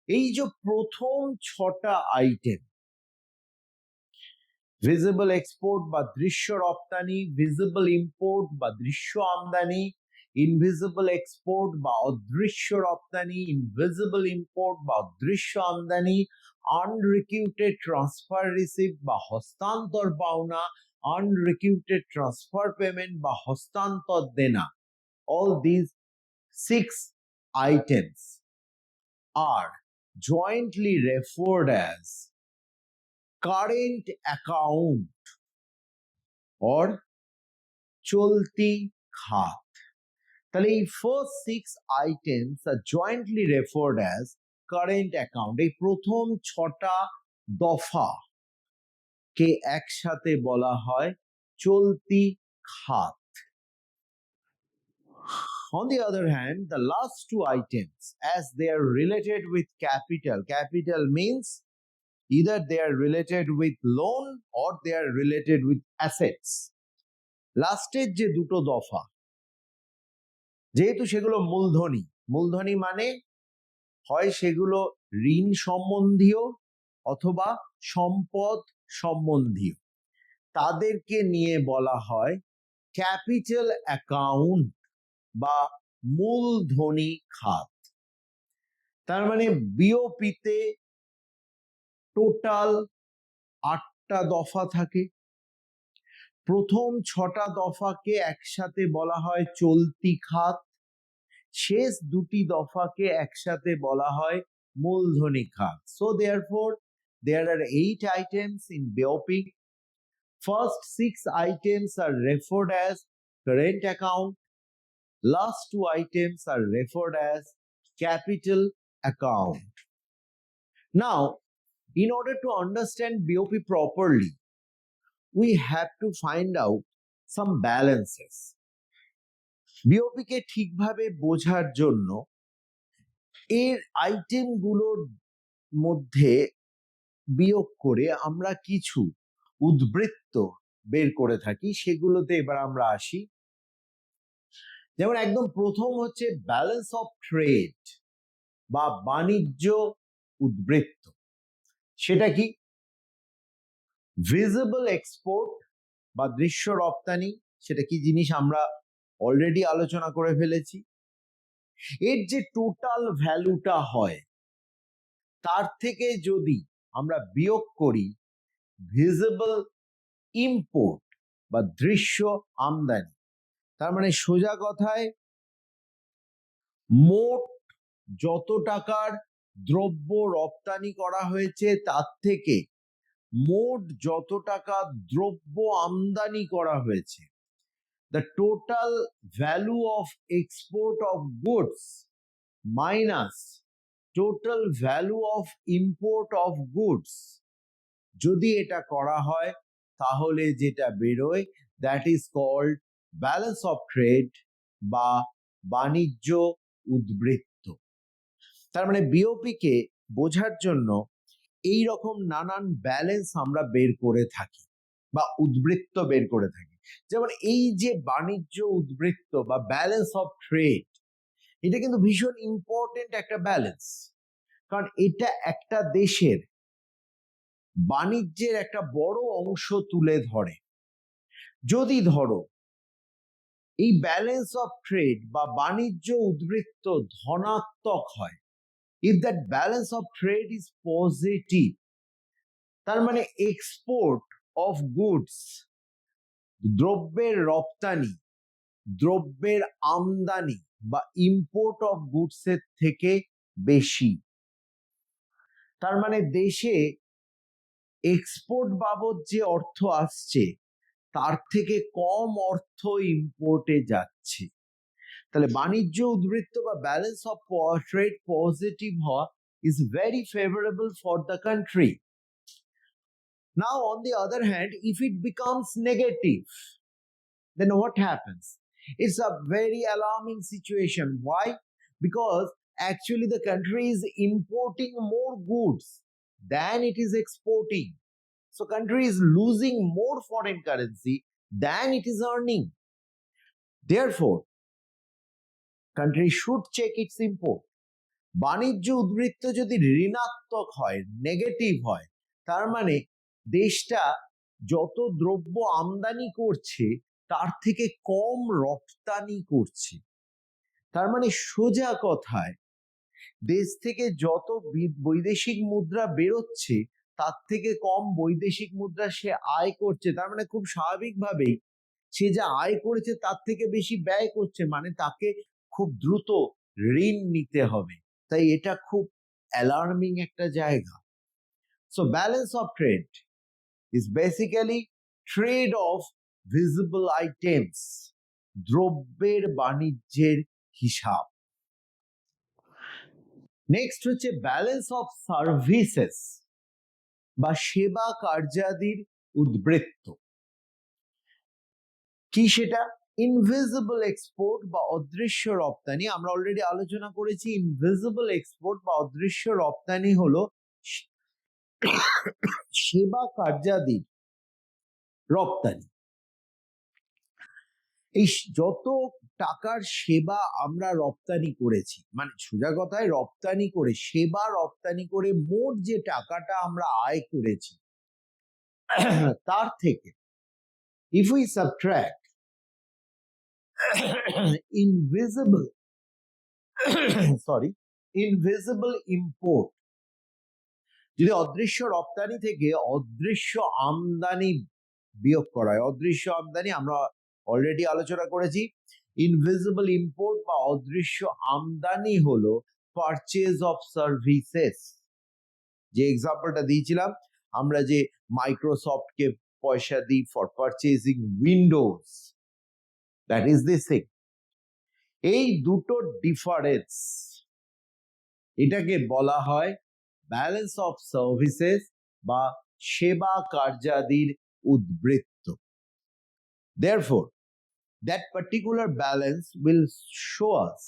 এই যে প্রথম 6টা আইটেম, ভিজিবল এক্সপোর্ট বা দৃশ্য রপ্তানি, ভিজিবল ইম্পোর্ট বা দৃশ্য আমদানি, ইনভিজিবল এক্সপোর্ট বা অদৃশ্য রপ্তানি, ইনভিজিবল ইম্পোর্ট বা অদৃশ্য আমদানি, আনরিকিউটেড ট্রান্সফার রিসিভ বা হস্তান্তর পাওনা, আনরিকিউটেড ট্রান্সফার পেমেন্ট বা হস্তান্তর দেনা, all these 6 items are jointly referred as current account or চলতি খাত। তাহলে এই first 6 items are jointly referred as current account। এই প্রথম 6টা দফা কে একসাথে বলা হয় চলতি খাত। On the other hand, the last 2 items, as they are related with capital, capital means either they are related with loan or they are related with assets. লাস্টের যে দুটো দফা, যেহেতু সেগুলো মূলধনী, মূলধনী মানে হয় সেগুলো ঋণ সম্বন্ধীয় অথবা সম্পদ সম্বন্ধীয়, তাদেরকে নিয়ে বলা হয় ক্যাপিটাল অ্যাকাউন্ট বা মূলধনী খাত। তার মানে বিওপিতে টোটাল 8টা দফা থাকে। প্রথম 6টা দফাকে একসাথে বলা হয় চলতি খাত, শেষ দুটি দফাকে একসাথে বলা হয় মূলধনী খাত। So therefore there are 8 items in BOP. First 6 items are referred as current account, last two items are referred as capital account. Now, in order to understand BOP properly, we have to find out some balances. BOP কে ঠিকভাবে বোঝার জন্য এর আইটেমগুলোর মধ্যে বিয়োগ করে আমরা কিছু উদ্বৃত্ত বের করে থাকি, সেগুলোতে এবার আমরা আসি। যেমন একদম প্রথম হচ্ছে ব্যালেন্স অফ ট্রেড বা বাণিজ্য উদ্বৃত্ত। সেটা কি? ভিজিবল এক্সপোর্ট বা দৃশ্য রপ্তানি, সেটা কি জিনিস আমরা অলরেডি আলোচনা করে ফেলেছি। এর যে টোটাল ভ্যালুটা হয় তার থেকে যদি আমরা বিয়োগ করি ভিজিবল ইম্পোর্ট বা দৃশ্য আমদানি, তার মানে সোজা কথায় মোট যত টাকার দ্রব্য রপ্তানি করা হয়েছে তার থেকে মোট যত টাকা দ্রব্য আমদানি করা হয়েছে, the total value of export of goods minus total value of import of goods, যদি এটা করা হয় তাহলে যেটা বেরোয় that is called balance of trade বা বাণিজ্য উদ্বৃত্ত। তার মানে বিওপি কে বোঝার জন্য এই রকম নানান ব্যালেন্স আমরা বের করে থাকি বা উদ্বৃত্ত বের করে থাকি। যেমন এই যে বাণিজ্য উদ্বৃত্ত বা ব্যালেন্স অফ ট্রেড, এটা কিন্তু ভীষণ ইম্পর্টেন্ট একটা ব্যালেন্স, কারণ এটা একটা দেশের বাণিজ্যের একটা বড় অংশ তুলে ধরে। যদি ধরো এই ব্যালেন্স অফ ট্রেড বা বাণিজ্য উদ্বৃত্ত ধনাত্মক হয়, if that balance of trade is positive, তার মানে এক্সপোর্ট অফ গুডস, দ্রব্যের রপ্তানি, দ্রব্যের আমদানি বা ইম্পোর্ট অফ গুডস এর থেকে বেশি। তার মানে দেশে এক্সপোর্ট বাবদ যে অর্থ আসছে তার থেকে কম অর্থ ইম্পোর্টে যাচ্ছে। তাহলে বাণিজ্য উদ্বৃত্ত বা ব্যালেন্স অফ ট্রেড পজিটিভ হওয়া is very favorable for the country. Now, on the other hand, if it becomes negative, then what happens? It's a very alarming situation. Why? Because actually the country is importing more goods than it is exporting. So country is losing more foreign currency than it is earning. Therefore, country should check its import. বাণিজ্য উদ্বৃত্ত যদি ঋণাত্মক হয়, negative হয়, তার মানে দেশটা যত দ্রব্য আমদানি করছে তার থেকে কম রপ্তানি করছে। তার মানে সোজা কথায় দেশ থেকে যত বৈদেশিক মুদ্রা বেরোচ্ছে তার থেকে কম বৈদেশিক মুদ্রা সে আয় করছে। তার মানে খুব স্বাভাবিকভাবেই সে যা আয় করেছে তার থেকে বেশি ব্যয় করছে, মানে তাকে খুব দ্রুত ঋণ নিতে হবে। তাই এটা খুব অ্যালার্মিং একটা জায়গা। So balance of trade is basically trade of visible items, দ্রব্যের বাণিজ্যের হিসাব। নেক্সট হচ্ছে ব্যালেন্স অফ সার্ভিসেস বা সেবা কার্যাদির উদ্বৃত্ত। কি সেটা? ইনভিজিবল এক্সপোর্ট বা অদৃশ্য রপ্তানি। আমরা অলরেডি আলোচনা করেছি ইনভিজিবল এক্সপোর্ট বা অদৃশ্য রপ্তানি হলো সেবা কার্যাদির রপ্তানি। এই যত টাকার সেবা আমরা রপ্তানি করেছি, মানে সোজা কথায় রপ্তানি করে, সেবা রপ্তানি করে মোট যে টাকাটা আমরা আয় করেছি তার থেকে if we subtract invisible import, যদি অদৃশ্য রপ্তানি থেকে অদৃশ্য আমদানি বিয়োগ করা হয়, অদৃশ্য আমদানি আমরা অলরেডি আলোচনা করেছি। ইনভিজিবল ইম্পোর্ট বা অদৃশ্য আমদানি হলো পারচেজ অফ সার্ভিসেস। যে এক্সাম্পলটা দিয়েছিলাম, আমরা যে মাইক্রোসফটকে পয়সা দিই for purchasing Windows, that is this thing. এই দুটো ডিফারেন্স, এটাকে বলা হয় ব্যালেন্স অফ সার্ভিসেস বা সেবা কার্যাদির উদ্বৃত্ত। Therefore, that particular balance will show us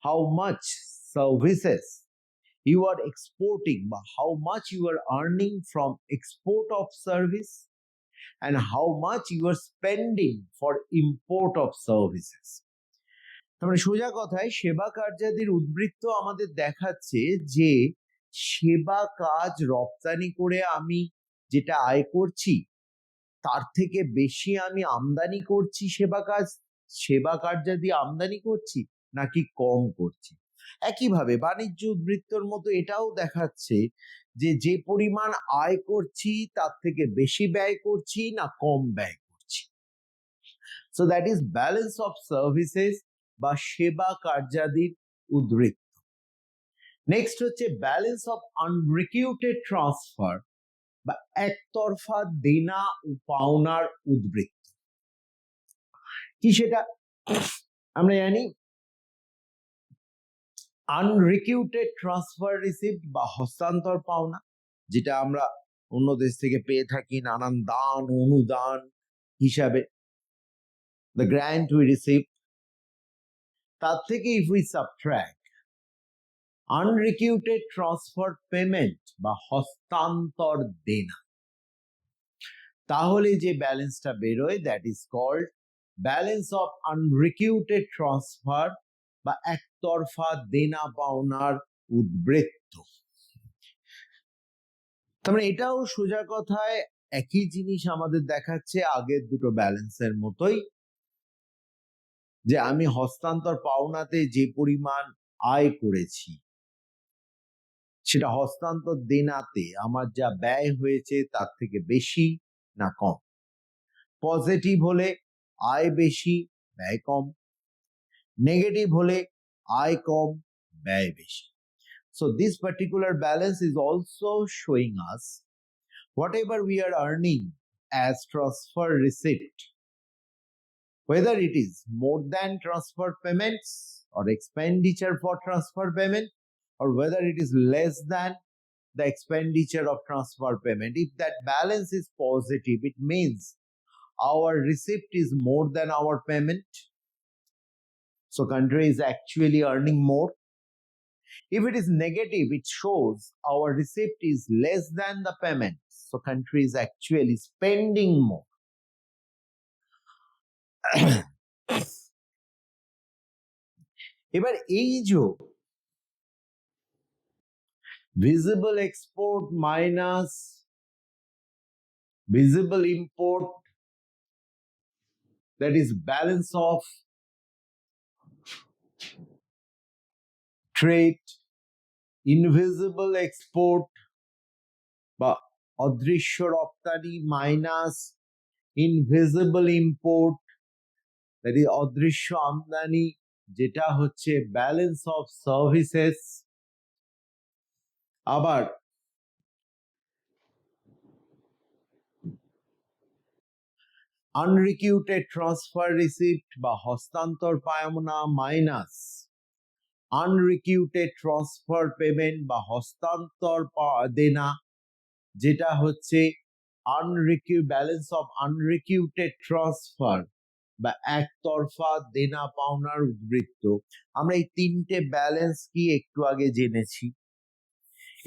how much services you are exporting, but how much you are earning from export of service and how much you are spending for import of services. তারপরে সোজা কথায় সেবা কার্যাদির উদ্বৃত্ত আমাদের দেখাচ্ছে যে সেবা কাজ রপ্তানি করে আমি যেটা আয় করছি তার থেকে বেশি আমি আমদানি করছি, সেবা কার্যাদি আমদানি করছি নাকি কম করছি। একইভাবে বাণিজ্য উদ্বৃত্তর মতো এটাও দেখাচ্ছে যে যে পরিমাণ আয় করছি তার থেকে বেশি ব্যয় করছি না কম ব্যয় করছি। So that is balance of services বা সেবা কার্যাদির উদ্বৃত্ত। নেক্সট হচ্ছে ব্যালেন্স অফ আনরিকিউটেড ট্রান্সফার বা একতরফা দেনা ও পাওনার উদ্বৃত্ত। কি সেটা? আমরা জানি আনরিকিউটেড ট্রান্সফার রিসিপ্ট বা হস্তান্তর পাওনা, যেটা আমরা অন্য দেশ থেকে পেয়ে থাকি নানান দান অনুদান হিসাবে, the grant we receive, তার থেকে if we subtract unrequited transfer payment বা হস্তান্তর দেনা, তাহলে যে ব্যালেন্সটা বেরোয় that is called balance of unrequited transfer বা একতরফা দেনা পাওনার উদ্বৃত্ত। তারপরে এটাও সোজা কথায় একই জিনিস আমাদের দেখাচ্ছে আগের দুটো ব্যালেন্সের মতোই, যে আমি হস্তান্তর পাওনাতে যে পরিমাণ আয় করেছি সেটা হস্তান্তর দেনাতে আমার যা ব্যয় হয়েছে তার থেকে বেশি না কম। পজিটিভ হলে আয় বেশি ব্যয় কম, নেগেটিভ হলে আয় কম ব্যয় বেশি। So this particular balance is also showing us whatever we are earning as transfer receipt, whether it is more than transfer payments or expenditure for transfer payment, or whether it is less than the expenditure of transfer payment. If that balance is positive, it means our receipt is more than our payment. So country is actually earning more. If it is negative, it shows our receipt is less than the payment. So country is actually spending more. এবার এই যে visible export minus visible import, that is balance of trade, invisible export বা অদৃশ্য রপ্তানি minus invisible import, that is অদৃশ্য আমদানি, যেটা হচ্ছে ব্যালেন্স অফ সার্ভিসেস। আবার আনরিকিউটেড ট্রান্সফার রিসিপ্ট বা হস্তান্তর পাওনা মাইনাস আনরিকিউটেড ট্রান্সফার পেমেন্ট বা হস্তান্তর দেনা, যেটা হচ্ছে ব্যালেন্স অফ আনরিকিউটেড ট্রান্সফার বা একতরফা দেনা পাওনার উদ্বৃত্ত। আমরা এই তিনটে ব্যালেন্স কি একটু আগে জেনেছি।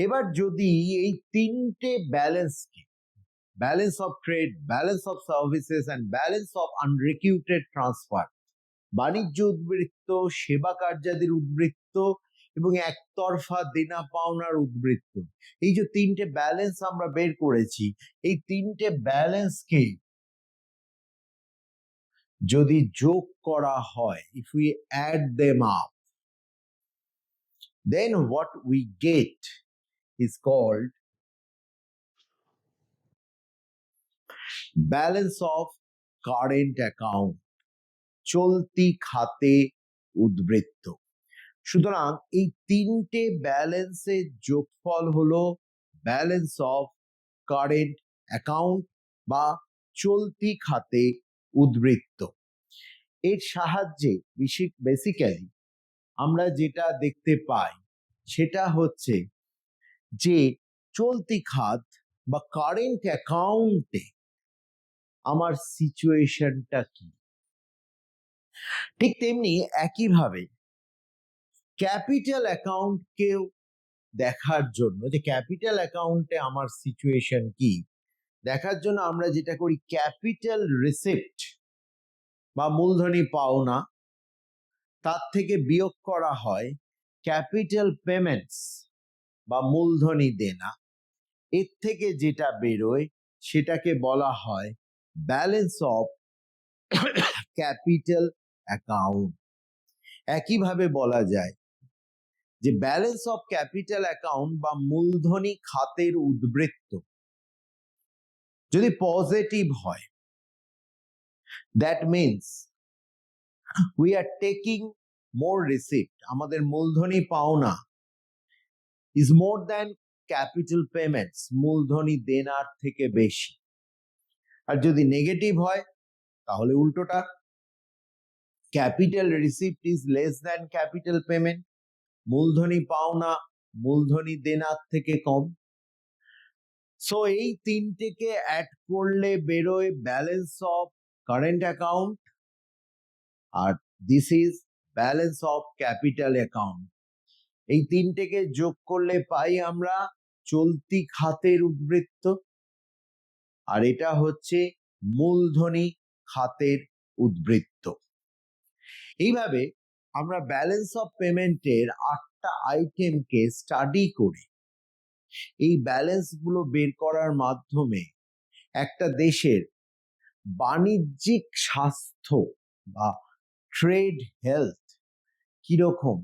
এবার যদি এই তিনটে ব্যালেন্সকে, balance of trade, balance of services and balance of unrequited transfer, বাণিজ্য উদ্বৃত্ত, সেবা কার্যাদির উদ্বৃত্ত এবং একতরফা দেনা পাওনার উদ্বৃত্ত, এই যে তিনটে ব্যালেন্স আমরা বের করেছি, এই তিনটে ব্যালেন্সকে যদি যোগ করা হয়, if we add them up, then what we get is called balance of current account, চলতি খাতে উদ্বৃত্ত। সুতরাং এই তিনটে ব্যালেন্সের যোগফল হলো ব্যালেন্স অফ কারেন্ট অ্যাকাউন্ট বা চলতি খাতে উদ্বৃত্ত। এর সাহায্যে বেসিক্যালি আমরা যেটা দেখতে পাই সেটা হচ্ছে যে চলতি খাত বা কারেন্ট অ্যাকাউন্টে আমার সিচুয়েশনটা কি। ঠিক তেমনি একইভাবে ক্যাপিটাল অ্যাকাউন্টকেও দেখার জন্য যে ক্যাপিটাল অ্যাকাউন্টে আমার সিচুয়েশন কি দেখার জন্য আমরা যেটা করি, ক্যাপিটাল রিসিপ্ট বা মূলধনী পাওনা, তার থেকে বিয়োগ করা হয় ক্যাপিটাল পেমেন্টস বা মূলধনী দেনা। এর থেকে যেটা বেরোয় সেটাকে বলা হয় ব্যালেন্স অফ ক্যাপিটাল অ্যাকাউন্ট। একইভাবে বলা যায় যে ব্যালেন্স অফ ক্যাপিটাল অ্যাকাউন্ট বা মূলধনী খাতের উদ্বৃত্ত যদি পজিটিভ হয়, that means we are taking more receipt, আমাদের মূলধনী পাওনা is more than capital payments, মূলধনী দেনার থেকে বেশি। আর যদি নেগেটিভ হয় তাহলে উল্টোটা, capital receipt is less than capital payment, মূলধনী পাওনা মূলধনী দেনার থেকে কম। সো এই তিনটেকে অ্যাড করলে বেরোয় ব্যালেন্স অফ কারেন্ট অ্যাকাউন্ট, আর this is balance of capital account. এই তিনটেকে যোগ করলে পাই আমরা চলতি খাতের উদ্বৃত্ত, আর এটা হচ্ছে মূলধনী খাতের উদ্বৃত্ত। এইভাবে আমরা ব্যালেন্স অফ পেমেন্টের 8টা আইটেমকে স্টাডি করে এই ব্যালেন্স গুলো বের করার মাধ্যমে একটা দেশের বাণিজ্যিক স্বাস্থ্য বা ট্রেড হেলথ কিরকম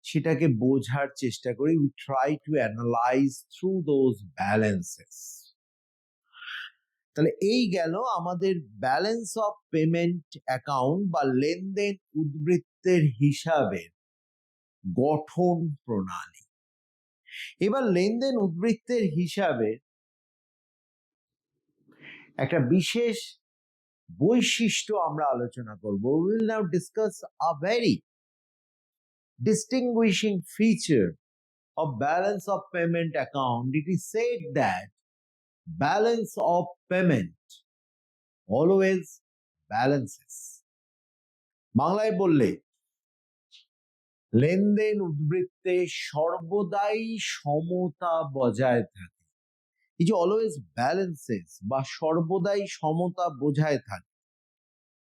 সেটাকে বোঝার চেষ্টা করি। We try to analyse through those balances. তাহলে এই গেল আমাদের ব্যালেন্স অফ পেমেন্ট অ্যাকাউন্ট বা লেনদেন উদ্বৃত্তের হিসাবের গঠন প্রণালী। এবার লেনদেন উদ্বৃত্তের হিসাবে একটা বিশেষ বৈশিষ্ট্য আমরা আলোচনা করব। We will now discuss a very distinguishing feature of balance of payment account. It is said that balance of payment always balances. বাংলায় বললে লেনদেন উদ্বৃত্তে সর্বদাই সমতা বজায় থাকে। এই যে অলওয়েজ ব্যালেন্সেস বা সর্বদাই সমতা বজায় থাকে,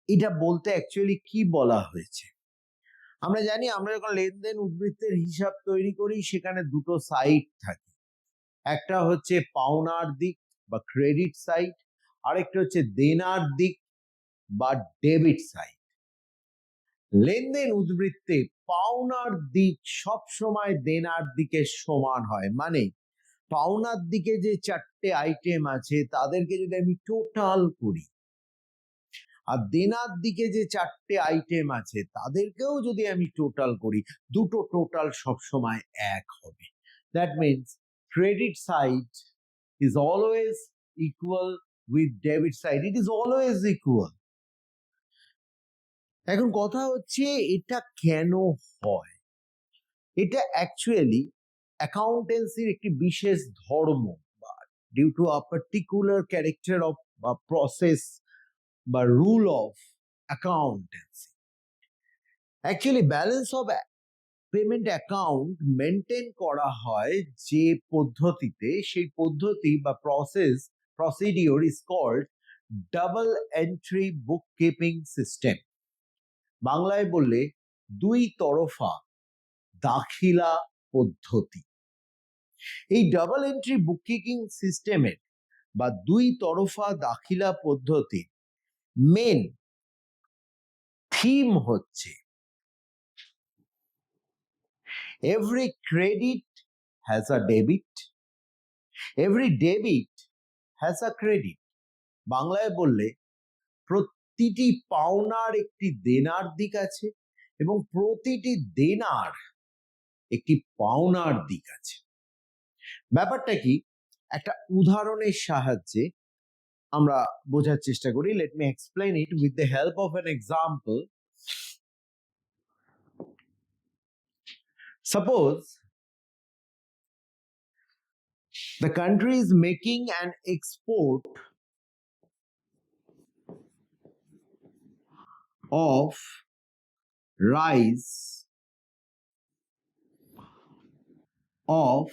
এটা বলতে অ্যাকচুয়ালি কি বলা হয়েছে? আমরা জানি আমরা যখন লেনদেন উদ্বৃত্তের হিসাব তৈরি করি সেখানে দুটো সাইড থাকে, একটা হচ্ছে পাওনার দিক বা ক্রেডিট সাইড, আরেকটা হচ্ছে দেনার দিক বা ডেবিট সাইড। লেনদেন উদ্বৃত্তে পাওনার দিক সবসময় দেনার দিকের সমান হয়, মানে পাওনার দিকে যে 4টে আইটেম আছে তাদেরকে যদি আমি টোটাল করি, আর দেনার দিকে যে 4টে আইটেম আছে তাদেরকেও যদি আমি টোটাল করি, দুটো টোটাল সবসময় এক হবে। That means credit side is always equal with debit side, it is always equal. এখন কথা হচ্ছে এটা কেন হয়? এটা অ্যাকচুয়ালি অ্যাকাউন্টেন্সির একটি বিশেষ ধর্ম, বা due to a particular character of বা প্রসেস বা rule of accountancy. Actually balance of payment account maintain করা হয় যে পদ্ধতিতে, সেই পদ্ধতি বা procedure is called double entry book keeping system. বাংলায় বললে দুই তরফা দাখিলা পদ্ধতি। এই ডাবল এন্ট্রি বুককিপিং সিস্টেমের বা দুই তরফা দাখিলা পদ্ধতি মেন থিম হচ্ছে every credit has a debit, every debit has a credit. বাংলায় বললে প্রতিটি পাওনার একটি দেনার দিক আছে এবং প্রতিটি দেনার একটি পাওনার দিক আছে। ব্যাপারটা কি, একটা উদাহরণের সাহায্যে আমরা বোঝার চেষ্টা করি। Let me explain it with the help of an example. Suppose the country is making an export of rice of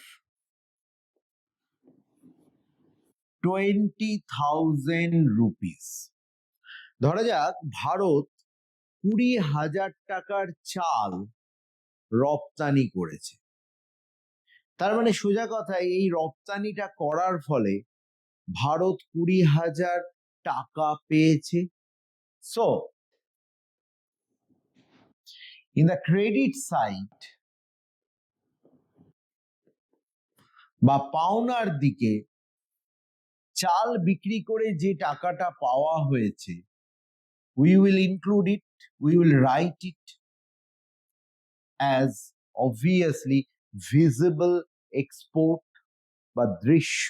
20,000 rupees. ধরা যাক ভারত 20,000 টাকার চাল রপ্তানি করেছে। তার মানে সোজা কথায় এই রপ্তানিটা করার ফলে ভারত 20,000 টাকা পেয়েছে। So in the credit side বা পাওনার দিকে চাল বিক্রি করে যে টাকাটা পাওয়া হয়েছে, we will include it, we will write it as obviously visible export বা দৃশ্য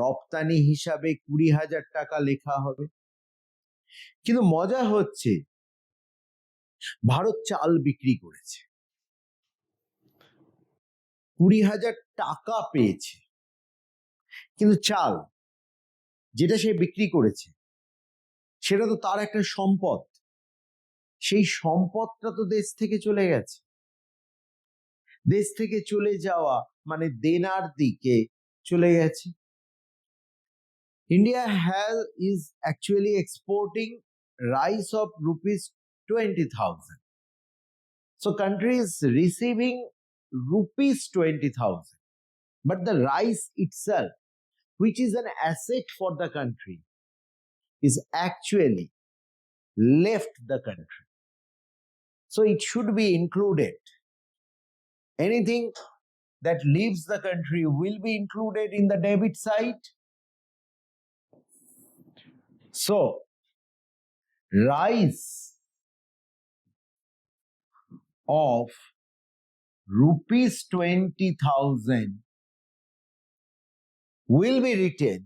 রপ্তানি হিসাবে 20,000 টাকা লেখা হবে। কিন্তু মজা হচ্ছে ভারত চাল বিক্রি করেছে, 20,000 টাকা পেয়েছে, কিন্তু চাল যেটা সে বিক্রি করেছে সেটা তো তার একটা সম্পদ, সেই সম্পদটা তো দেশ থেকে চলে গেছে। দেশ থেকে চলে যাওয়া মানে দেনার দিকে চলে গেছে। India is actually exporting rice of rupees 20,000. So country is receiving rupees 20,000. But the rice itself, which is an asset for the country, is actually left the country. So it should be included. Anything that leaves the country will be included in the debit side. So rice of rupees 20,000 will be written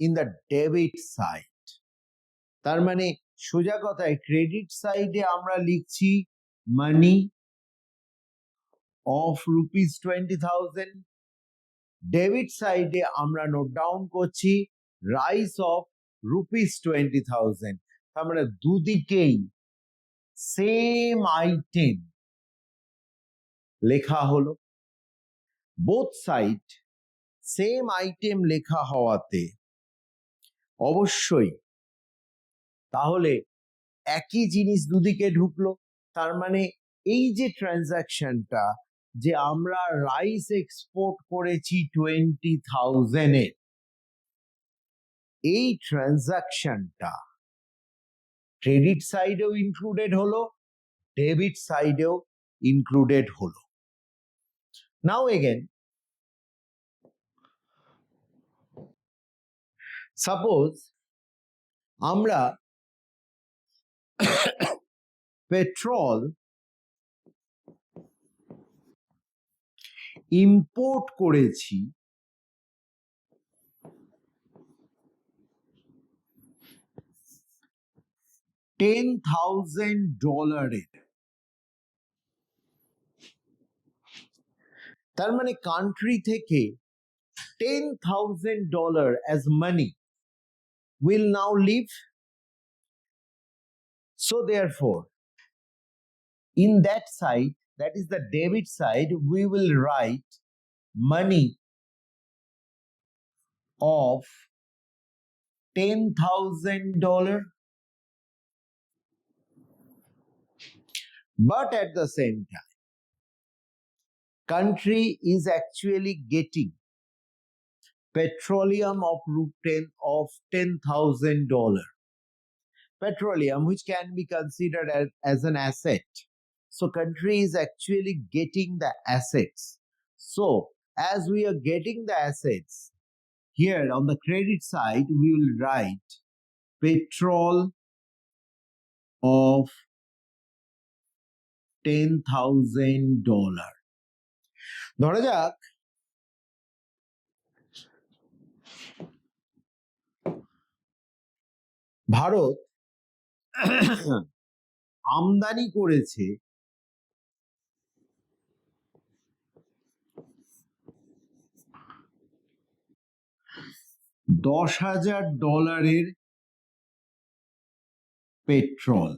in the debit side. তার মানে সোজা কথায় credit সাইডে আমরা লিখছি মানি of rupees 20,000, debit সাইডে আমরা note down করছি রাইস অফ rupees 20,000। তার মানে দুদিকেই সেম আইটেম লেখা হলো। বোথ সাইড সেম আইটেম লেখা হওয়াতে অবশ্যই তাহলে একই জিনিস দুদিকে ঢুকলো। তার মানে এই যে ট্রানজাকশনটা যে আমরা রাইস এক্সপোর্ট করেছি 20,000 এর, এই ট্রানজাকশনটা ক্রেডিট সাইডেও ইনক্লুডেড হলো, ডেবিট সাইডেও ইনক্লুডেড হলো। নাও এগেন সাপোজ আমরা পেট্রোল ইম্পোর্ট করেছি $10,000। তার মানে কান্ট্রি থেকে $10,000 as money will now leave. So therefore, in that side, that is the debit side, we will write money of $10,000. But at the same time, country is actually getting petroleum of $10,000. Petroleum, which can be considered as an asset. So country is actually getting the assets. So as we are getting the assets, here on the credit side, we will write petrol of $10,000. ধরা যাক ভারত আমদানি করেছে $10,000 petrol,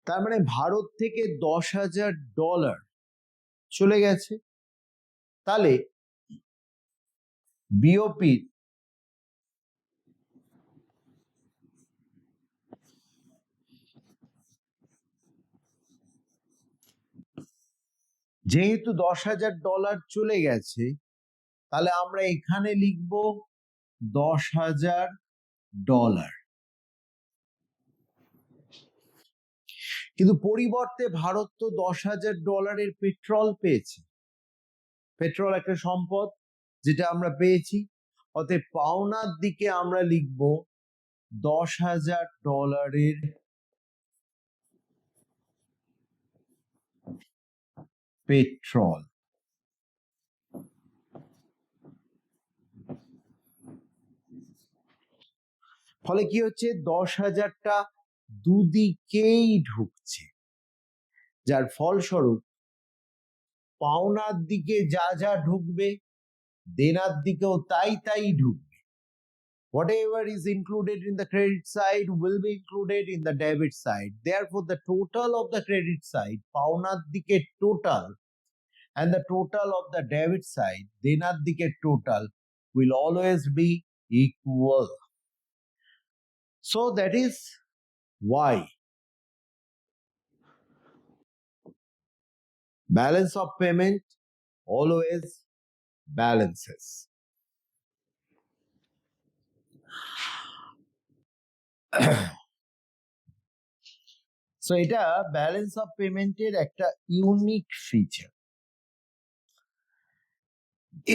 তার মানে ভারত থেকে $10,000 চলে গেছে। তাহলে বিওপি যেহেতু $10,000 চলে গেছে, তাহলে আমরা এখানে লিখব $10,000, কিন্তু পরিবর্তে ভারত তো $10,000 পেট্রোল পেয়েছে। পেট্রোল একটা সম্পদ যেটা আমরা পেয়েছি, অতএব পাওনার দিকে আমরা লিখব $10,000 পেট্রোল। ফলে কি হচ্ছে, 10,000টা দুদিকেই ঢুকছে, যার ফলস্বরূপ পাওনার দিকে যা যা ঢুকবে দেনার দিকেও তাই তাই ঢুকবে। Whatever is included in the credit side will be included in the debit side. Therefore, the total of the credit side, পাওনার দিকে total, and the total of the debit side, দেনার দিকে total, will always be equal. So that is why balance of payment always balances. So এটা balance of পেমেন্টের একটা unique feature.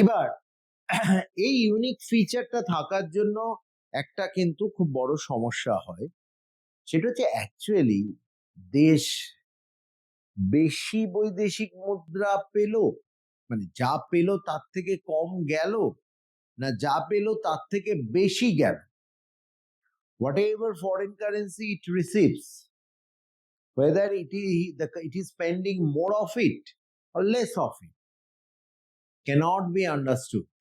এবার এই unique ফিচারটা থাকার জন্য একটা কিন্তু খুব বড় সমস্যা হয়, সেটা হচ্ছে অ্যাকচুয়ালি দেশ বেশি বৈদেশিক মুদ্রা পেল, মানে যা পেল তার থেকে কম গেল, না যা পেল তার থেকে বেশি গেল। Whatever foreign currency it receives, whether it is spending more of it or less of it, cannot be understood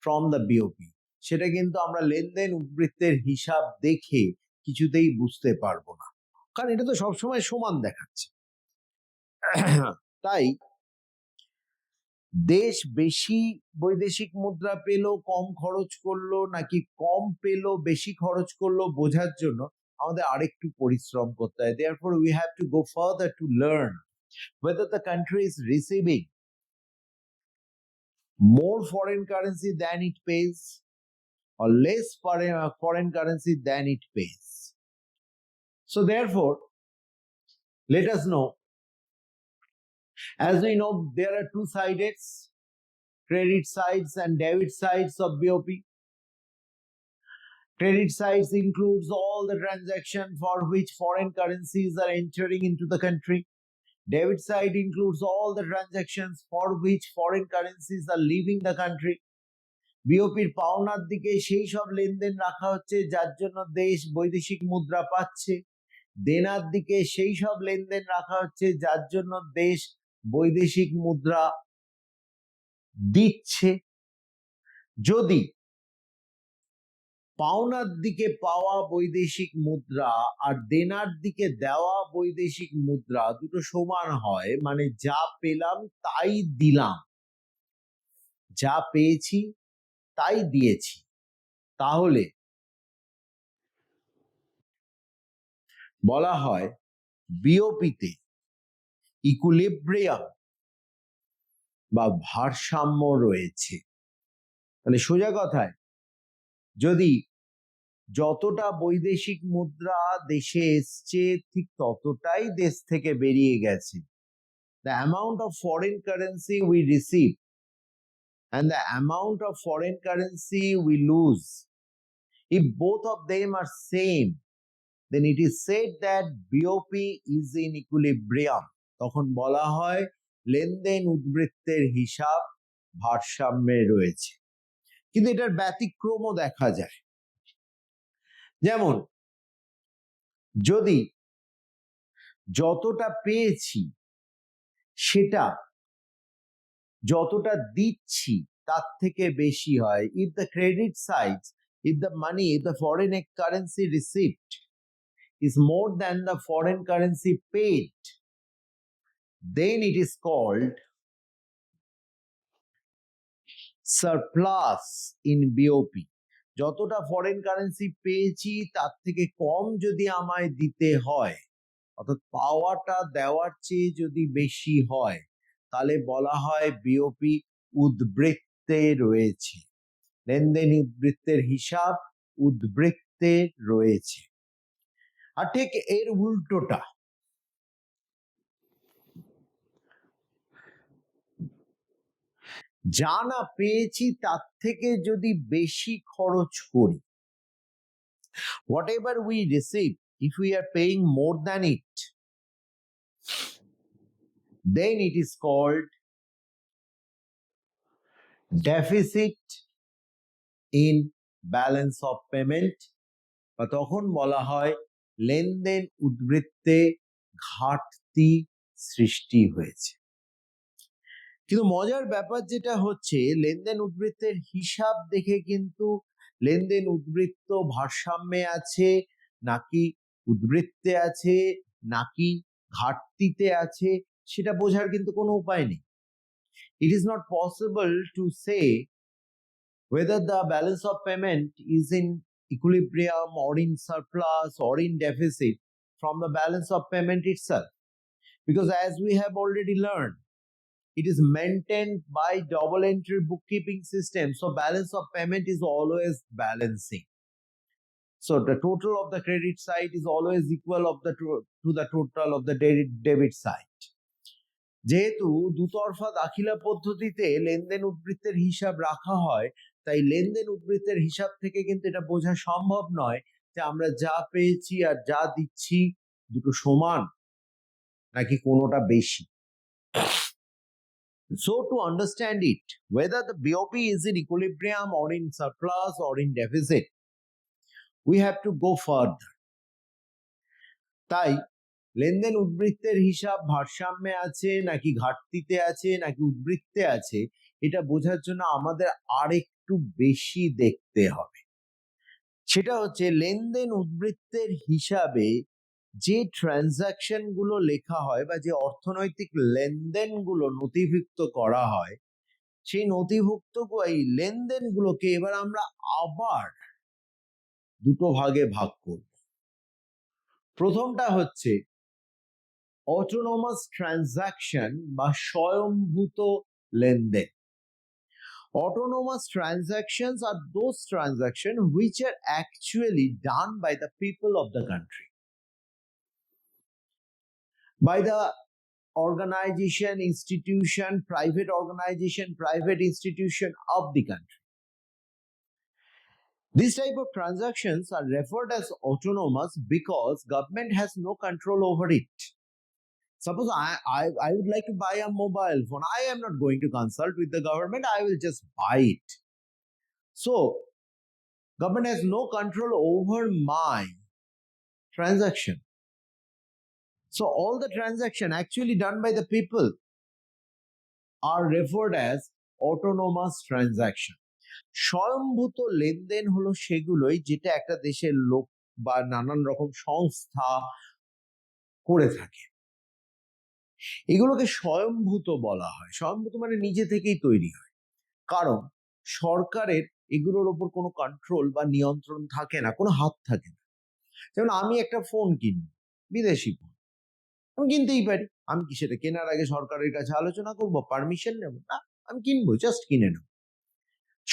from the BOP. সেটা কিন্তু আমরা লেনদেন উদ্বৃত্তের হিসাব দেখে কিছুতেই বুঝতে পারবো না, কারণ এটা তো সবসময় সমান দেখাচ্ছে। তাই দেশ বেশি বৈদেশিক মুদ্রা পেল, কম খরচ করলো, নাকি কম পেল বেশি খরচ করলো বোঝার জন্য আমাদের আরেকটু পরিশ্রম করতে হয়। Therefore, we have to go further to learn whether the country is receiving more foreign currency than it pays or less foreign currency than it pays. So therefore, let us know, as we know, there are two sides, credit sides and debit sides of BOP. Credit sides includes all the transactions for which foreign currencies are entering into the country. Debit side includes all the transactions for which foreign currencies are leaving the country. বিওপির পাওনার দিকে সেই সব লেনদেন রাখা হচ্ছে যার জন্য দেশ বৈদেশিক মুদ্রা পাচ্ছে, দেনার দিকে সেই সব লেনদেন রাখা হচ্ছে যার জন্য দেশ বৈদেশিক মুদ্রা দিচ্ছে। যদি পাওনার দিকে পাওয়া বৈদেশিক মুদ্রা আর দেনার দিকে দেওয়া বৈদেশিক মুদ্রা দুটো সমান হয়, মানে যা পেলাম তাই দিলাম, যা পেয়েছি তাই দিয়েছি, তাহলে বলা হয় বিওপিতে ইকুইলিব্রিয়াম বা ভারসাম্য রয়েছে। তাহলে সোজা কথায়, যদি যতটা বৈদেশিক মুদ্রা দেশে এসছে ঠিক ততটাই দেশ থেকে বেরিয়ে গেছে, the amount of foreign currency we receive and the amount of foreign currency we lose, if both of them are same, then it is said that BOP is in equilibrium. তখন বলা হয় লেনদেন উদ্বৃত্তের হিসাব ভারসাম্যে রয়েছে। কিন্তু এটার ব্যতিক্রমও দেখা যায়। যেমন যদি যতটা পেয়েছি সেটা যতটা দিচ্ছি তার থেকে বেশি হয়, if the credit side, if the money, if the foreign currency received is more than the foreign currency paid, then it is called surplus in BOP. যতটা ফরেন কারেন্সি পেয়েছি তার থেকে কম যদি আমায় দিতে হয়, অর্থাৎ পাওয়াটা দেওয়ার চেয়ে যদি বেশি হয়, তাহলে বলা হয় বিওপি উদ্বৃত্তে রয়েছে, লেনদেন উদ্বৃত্তের হিসাব উদ্বৃত্তে রয়েছে। আর ঠিক এর উল্টোটা, যা না পেয়েছি তার থেকে যদি বেশি খরচ করি, whatever we receive, if we are paying more than it, then it is called deficit in balance of payment, বা তখন বলা হয় লেনদেন উদ্বৃত্তে ঘাটতি সৃষ্টি হয়েছে। কিন্তু মজার ব্যাপার যেটা হচ্ছে, লেনদেন উদ্বৃত্তের হিসাব দেখে কিন্তু লেনদেন উদ্বৃত্ত ভারসাম্যে আছে নাকি উদ্বৃত্তে আছে নাকি ঘাটতিতে আছে সেটা বোঝার কিন্তু কোনো উপায় নেই। It is not possible to say whether the balance of payment is in equilibrium or in surplus or in deficit from the balance of payment itself, because as we have already learned, it is maintained by double entry bookkeeping system, so balance of payment is always balancing, so the total of the credit side is always equal of the to the total of the debit side. যেহেতু দুতরফা দাখিলা পদ্ধতিতে লেনদেন উদ্বৃত্তের হিসাব রাখা হয়, তাই লেনদেন উদ্বৃত্তের হিসাব থেকে কিন্তু এটা বোঝা সম্ভব নয় যে আমরা যা পেয়েছি আর যা দিচ্ছি দুটো সমান নাকি কোনোটা বেশি। So to understand it, whether the BOP is in equilibrium or in surplus or in deficit, we have to go further. তাই লেনদেন উদ্বৃত্তের হিসাব ভারসাম্যে আছে নাকি ঘাটতিতে আছে নাকি উদ্বৃত্তে আছে, এটা বোঝার জন্য আমাদের আরেকটু বেশি দেখতে হবে। সেটা হচ্ছে লেনদেন উদ্বৃত্তের হিসাবে যে ট্রানজাকশন গুলো লেখা হয় বা যে অর্থনৈতিক লেনদেন গুলো নথিভুক্ত করা হয়, সেই নথিভুক্ত এই লেনদেন গুলোকে এবার আমরা আবার দুটো ভাগে ভাগ করব। প্রথমটা হচ্ছে অটোনমাস ট্রানজাকশন বা স্বয়ংভূত লেনদেন। Autonomous transactions are those transactions which are actually done by the people of the country, by the organization, institution, private organization, private institution of the country. These type of transactions are referred as autonomous because government has no control over it. Suppose I would like to buy a mobile phone. I am not going to consult with the government. I will just buy it. So, government has no control over my transaction. So, all the transactions actually done by the people are referred as autonomous transaction. স্বয়ংভূত লেনদেন হলো সেগুলোই যেটা একটা দেশের লোক বা নানান রকম সংস্থা করে থাকে, এগুলোকে স্বয়ংভূত বলা হয়। স্বয়ংভূত মানে নিজে থেকেই তৈরি হয়, কারণ সরকারের এগুলোর উপর কোনো কন্ট্রোল বা নিয়ন্ত্রণ থাকে না, কোনো হাত থাকে না। যেমন আমি একটা ফোন কিনব, বিদেশি ফোন আমি কিনতেই পারি, আমি কি সেটা কেনার আগে সরকারের কাছে আলোচনা করব, পারমিশন নেব? না, আমি কিনবো, জাস্ট কিনে নেব।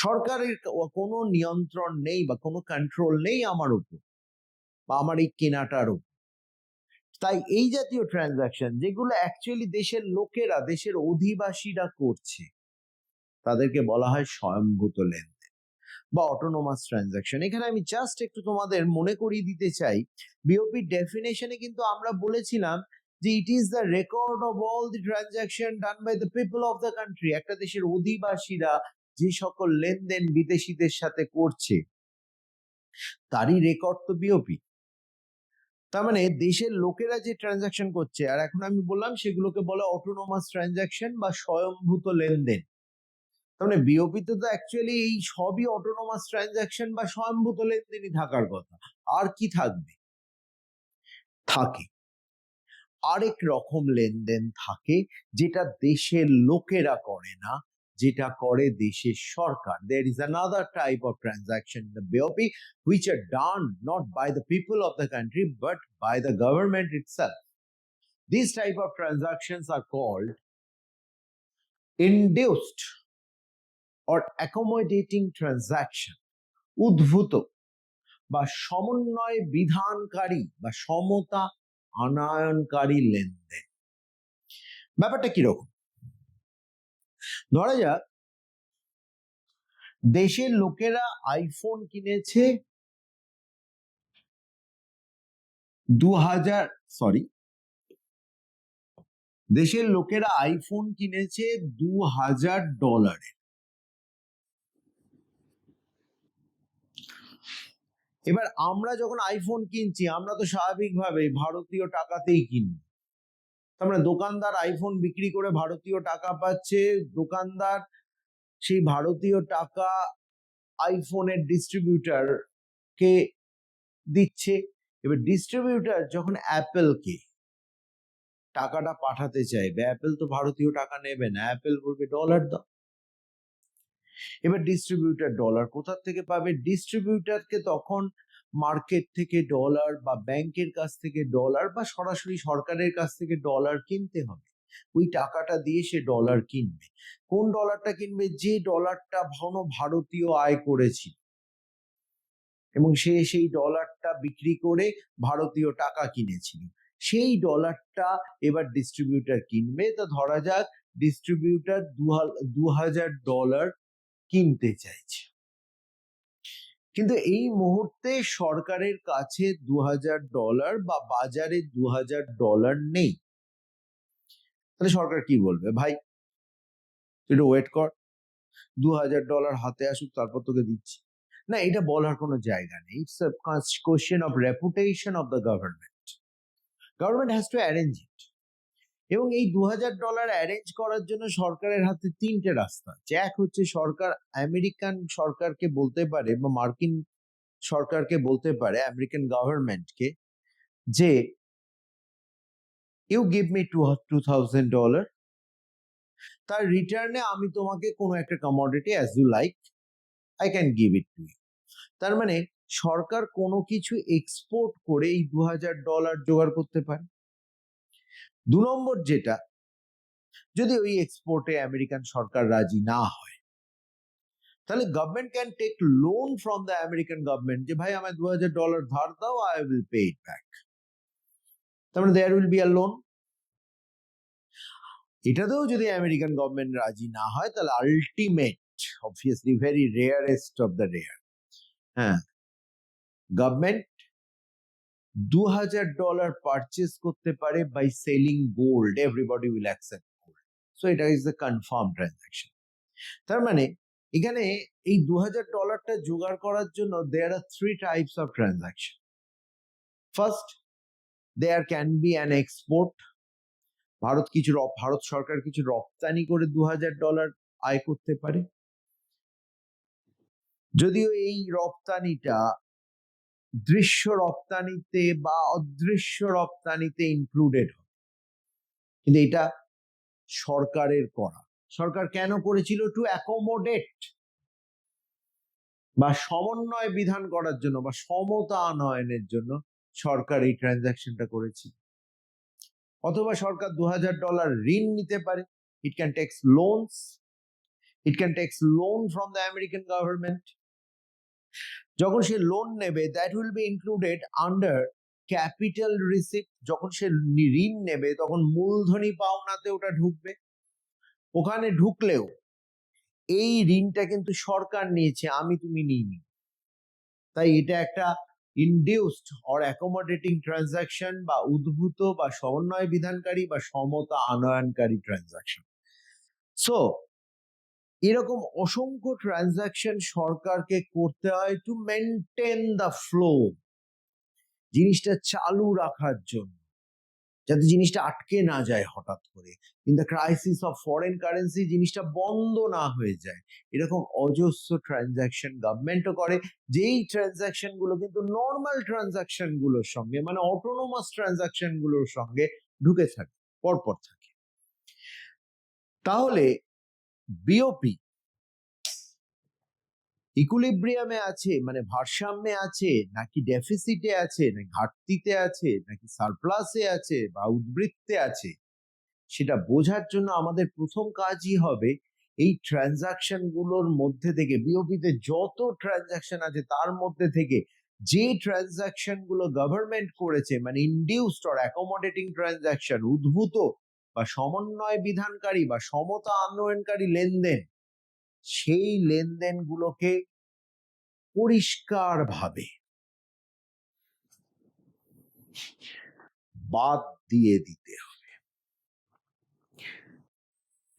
সরকারের কোনো নিয়ন্ত্রণ নেই বা কোনো কন্ট্রোল নেই আমার উপর বা আমার এই কেনাটার উপর। তাই এই জাতীয় ট্রানজাকশন যেগুলো অ্যাকচুয়ালি দেশের লোকেরা, দেশের অধিবাসীরা করছে, তাদেরকে বলা হয় স্বয়ংভূত লেনদেন বা অটোনোমাস ট্রানজাকশন। এখানে আমি জাস্ট একটু তোমাদের মনে করিয়ে দিতে চাই, বিওপি ডেফিনেশনে কিন্তু আমরা বলেছিলাম যে it is the record of all the transaction done by the people of the country. একটা দেশের অধিবাসীরা যে সকল লেনদেন বিদেশিদের সাথে করছে তারই রেকর্ড তো বিওপি। তার মানে দেশের লোকেরা যে ট্রানজাকশন করছে, আর এখন আমি বললাম সেগুলোকে বলে অটোনোমাস ট্রানজাকশন বা স্বয়ংভূত লেনদেন। তার মানে বিওপিতে তো অ্যাকচুয়ালি এই সবই অটোনোমাস ট্রানজাকশন বা স্বয়ংভূত লেনদেনই থাকার কথা। আর কি থাকবে? থাকে আরেক রকম লেনদেন থাকে, যেটা দেশের লোকেরা করে না, যেটা করে দেশের সরকার। There is another type of transaction in the BOP which are done not by the people of the country but by the government itself. These type of transactions are called induced or accommodating transaction, উদ্ভূত বা সমন্বয় বিধানকারী বা সমতা আনয়নকারী লেনদেন। ব্যাপারটা কিরকম? ধরা যাক দেশের লোকেরা আইফোন কিনেছে 2000 দেশের লোকেরা আইফোন কিনেছে $2000। এবার আমরা যখন আইফোন কিনছি আমরা তো স্বাভাবিকভাবে ভারতীয় টাকাতেই কিনবো। তার মানে দোকানদার আইফোন বিক্রি করে ভারতীয় টাকা পাচ্ছে, দোকানদার সেই ভারতীয় টাকা আইফোনের ডিস্ট্রিবিউটর কে দিচ্ছে। এবার ডিস্ট্রিবিউটর যখন অ্যাপেলকে টাকাটা পাঠাতে চাইবে, অ্যাপেল তো ভারতীয় টাকা নেবে না, অ্যাপেল বলবে ডলার দাও। এবার ডিস্ট্রিবিউটর ডলার কোথা থেকে পাবে? ডিস্ট্রিবিউটরকে তখন মার্কেট থেকে ডলার বা ব্যাংকের কাছ থেকে ডলার বা সরাসরি সরকারের কাছ থেকে ডলার কিনতে হবে। ওই টাকাটা দিয়ে সে ডলার কিনবে। কোন ডলারটা কিনবে? যে ডলারটা ভারতীয় আয় করেছিল এবং সে সেই ডলারটা বিক্রি করে ভারতীয় টাকা কিনেছিল, সেই ডলারটা এবার ডিস্ট্রিবিউটর কিনবে। তো ধরা যাক ডিস্ট্রিবিউটর $2000 কিনতে চাইছে, কিন্তু এই মুহূর্তে সরকারের কাছে $2000 বা বাজারে $2000 নেই। তাহলে সরকার কি বলবে? ভাই একটু ওয়েট কর, $2000 হাতে আসুক তারপর তোকে দিচ্ছি। না, এটা বলার কোনো জায়গা নেই। It's a question of reputation of the government. Government has to arrange it. এবং এই $2000 অ্যারেঞ্জ করার জন্য সরকারের হাতে তিনটে রাস্তা আছে। এক হচ্ছে সরকার আমেরিকান সরকারকে বলতে পারে বা মার্কিন সরকারকে বলতে পারে, আমেরিকান গভর্নমেন্টকে, যে ইউ গিভ মি $2000, তার রিটার্নে আমি তোমাকে কোনো একটা commodity as you like I can give it to you. তার মানে সরকার কোনো কিছু এক্সপোর্ট করে এই $2000 জোগাড় করতে পারে। দু নম্বর যেটা, যদি ওই এক্সপোর্টে আমেরিকান সরকার রাজি না হয়, তাহলে government can take loan from the American government, যে ভাই আমায় $2000 ধার দাও, I will pay it back. তার মানে there will be a loan. এটাতেও যদি আমেরিকান গভর্নমেন্ট রাজি না হয়, তাহলে ultimate, obviously very rarest of the rare, হ্যাঁ, গভর্নমেন্ট $2000 পারচেজ করতে পারে by selling gold. Everybody will accept gold. So এটা ইজ দ্য কনফার্ম ট্রানজাকশন। তার মানে এখানে এই $2000টা জোগাড় করার জন্য there are three types of transaction. First, there can be an export. Bharat সরকার কিছু রপ্তানি করে $2000 আয় করতে পারে, যদিও এই রপ্তানিটা দৃশ্য রপ্তানিতে বা অদৃশ্য রপ্তানিতে ইনক্লুডেড হয়, কিন্তু এটা সরকারের করা। সরকার কেন করেছিল? টু অ্যাকোমোডেট বা সমন্বয় বিধান করার জন্য বা সমতা আনয়নের জন্য সরকার এই ট্রানজাকশনটা করেছিল। অথবা সরকার $2000 ঋণ নিতে পারে। It can takes loans, it can takes loan from the American government. যখন সে লোন নেবে, that will be included under capital receipt. যখন সে ঋণ নেবে তখন মূলধনী পাওনাতে ওটা ঢুকবে। ওখানে ঢুকলেও এই ঋণটা কিন্তু সরকার নিয়েছে, তুমি নিইনি। তাই এটা একটা ইনডিউসড অর অ্যাকোমোডেটিং ট্রানজাকশন বা উদ্ভূত বা সমন্বয় বিধানকারী বা সমতা আনয়নকারী ট্রানজাকশন। সো এরকম অসংখ্য ট্রানজাকশন সরকারকে করতে হয় টু মেনটেন দ্য ফ্লো, জিনিসটা চালু রাখার জন্য, যাতে জিনিসটা আটকে না যায় হঠাৎ করে, in the crisis of foreign currency জিনিসটা বন্ধ না হয়ে যায়। এরকম অজস্র ট্রানজাকশন গভর্নমেন্টও করে, যেই ট্রানজাকশন গুলো কিন্তু নর্মাল ট্রানজাকশন গুলোর সঙ্গে, মানে অটোনোমাস ট্রানজাকশন গুলোর সঙ্গে ঢুকে থাকে, পরপর থাকে। তাহলে বিওপি ইকুইলিব্রিয়ামে আছে, মানে ভারসাম্যে আছে, নাকি ডেফিসিটে আছে, নাকি ঘাটতিতে আছে, নাকি সারপ্লাসে আছে বা উদ্বৃত্তে আছে, সেটা বোঝার জন্য আমাদের প্রথম কাজই হবে এই ট্রানজাকশন গুলোর মধ্যে থেকে, বিওপিতে যত ট্রানজাকশন আছে তার মধ্যে থেকে যে ট্রানজাকশন গুলো গভর্নমেন্ট করেছে, মানে ইনডিউসড অর অ্যাকোমোডেটিং ট্রানজাকশন, উদ্ভূত বা সমন্বয় বিধানকারী বা সমতা আনয়নকারী লেনদেন, সেই লেনদেন গুলোকে পরিষ্কারভাবে বাদ দিয়ে দিতে হবে।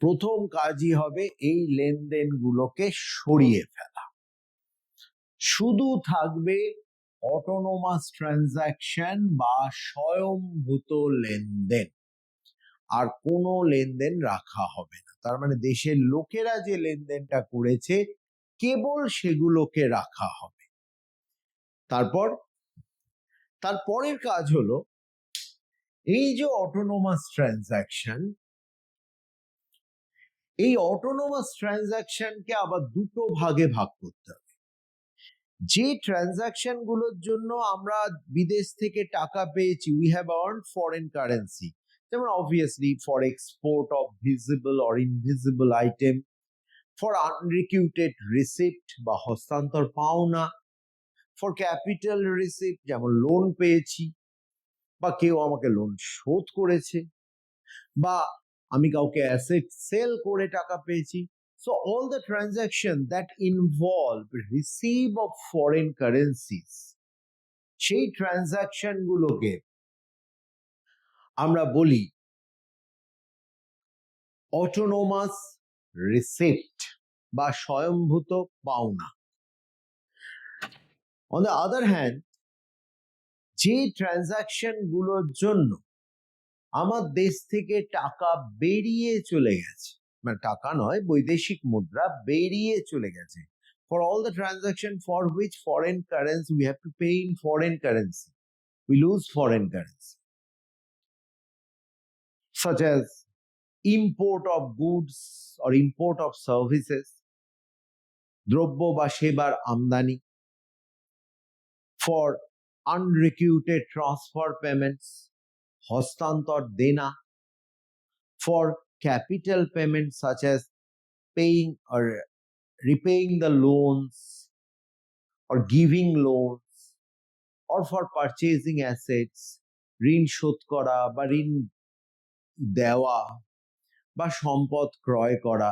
প্রথম কাজই হবে এই লেনদেন গুলোকে সরিয়ে ফেলা। শুধু থাকবে অটোনোমাস ট্রানজাকশন বা স্বয়ংভূত লেনদেন, আর কোনো লেনদেন রাখা হবে না। তার মানে দেশের লোকেরা যে লেনদেনটা করেছে কেবল সেগুলোকে রাখা হবে। তারপরের কাজ হলো এই যে অটোনোমাস ট্রানজাকশন, এই অটোনোমাস ট্রানজাকশনকে আবার দুটো ভাগে ভাগ করতে হবে। যে ট্রানজাকশন গুলোর জন্য আমরা বিদেশ থেকে টাকা পেয়েছি, we have earned foreign currency, যেমন obviously for export of visible or invisible item, for unrequited receipt বা হস্তান্তর পাওনা, ফর ক্যাপিটাল রিসিপ্ট যেমন লোন পেয়েছি বা কেউ আমাকে লোন শোধ করেছে, বা আমি কাউকে অ্যাসেট সেল করে টাকা পেয়েছি। So all the transactions that involve receive of foreign currencies, সেই ট্রানজাকশন গুলোকে আমরা বলি অটোনোমাস রিসিপ্ট বা স্বয়ংভূত পাওনা। On the other hand, যে ট্রানজাকশন গুলোর জন্য আমার দেশ থেকে টাকা বেরিয়ে চলে গেছে, মানে টাকা নয়, বৈদেশিক মুদ্রা বেরিয়ে চলে গেছে, for all the transaction for which foreign currency we have to pay in foreign currency, we lose foreign currency, such as import of goods or import of services, দ্রব্য বা সেবার আমদানি, for unrecuted transfer payments, হস্তান্তর দেনা, for capital payments such as paying or repaying the loans or giving loans, or for purchasing assets, ঋণ শোধ করা বা ঋণ দেওয়া বা সম্পদ ক্রয় করা,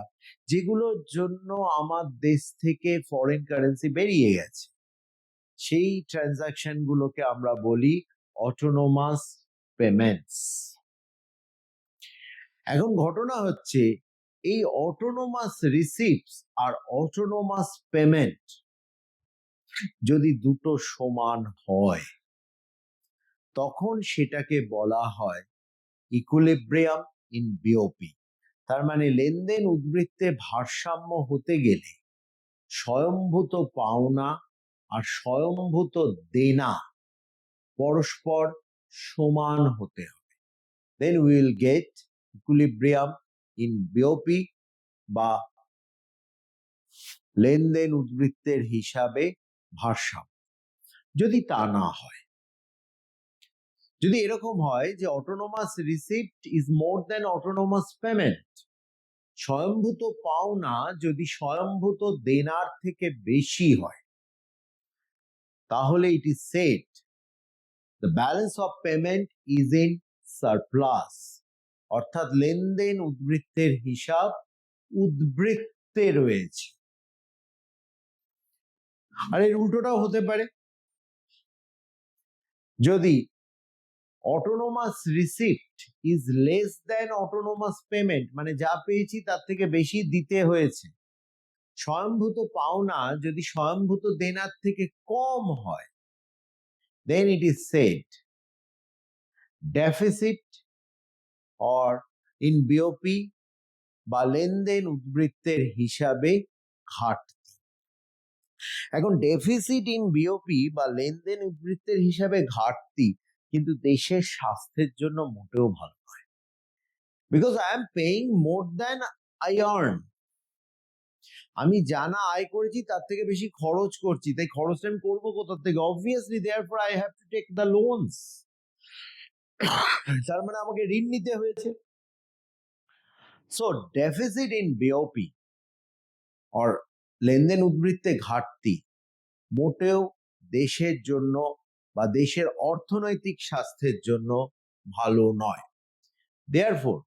যেগুলোর জন্য আমার দেশ থেকে ফরেন কারেন্সি বেরিয়ে গেছে, সেই ট্রানজাকশন গুলোকে আমরা বলি অটোনোমাস পেমেন্টস। এখন ঘটনা হচ্ছে এই অটোনোমাস রিসিপ্টস আর অটোনোমাস পেমেন্ট যদি দুটো সমান হয়, তখন সেটাকে বলা হয় ইকুইলিব্রিয়াম ইন বিওপি। তার মানে লেনদেন উদ্বৃত্তে ভারসাম্য হতে গেলে স্বয়ংভূত পাওনা আর স্বয়ংভূত দেনা পরস্পর সমান হতে হবে। Then we will get equilibrium in BOP বা লেনদেন উদ্বৃত্তের হিসাবে ভারসাম্য। যদি তা না হয়, যদি এরকম হয় যে autonomous receipt is more than autonomous payment, স্বয়ংভূত পাওনা যদি স্বয়ংভূত দেনার থেকে বেশি হয়, তাহলে it is said the balance of payment is in surplus, অর্থাৎ লেনদেন উদ্বৃত্তের হিসাব উদ্বৃত্তে রয়েছে। আর এর উল্টোটাও হতে পারে, যদি autonomous receipt is less than autonomous payment, মানে যা পেয়েছি তার থেকে বেশি দিতে হয়েছে, স্বয়ংভূত পাওনা যদি স্বয়ংভূত দেনার থেকে কম হয়, then it is said deficit or in BOP বা লেনদেন উদ্বৃত্তের হিসাবে ঘাটতি। এখন ডেফিসিট ইন বিওপি বা লেনদেন উদ্বৃত্তের হিসাবে ঘাটতি কিন্তু দেশের স্বাস্থ্যের জন্য মোটেও ভালো নয়, because I am paying more than I earn. আমি জানা আয় করেছি তার থেকে বেশি খরচ করছি, তাই খরচটা আমি করবো কোথা থেকে? Obviously therefore I have to take the loans. তার মানে আমাকে ঋণ নিতে হয়েছে। So deficit in BOP or লেনদেন উদ্বৃত্তে ঘাটতি মোটেও দেশের জন্য বা দেশের অর্থনৈতিক স্বাস্থ্যের জন্য ভালো নয়। Therefore,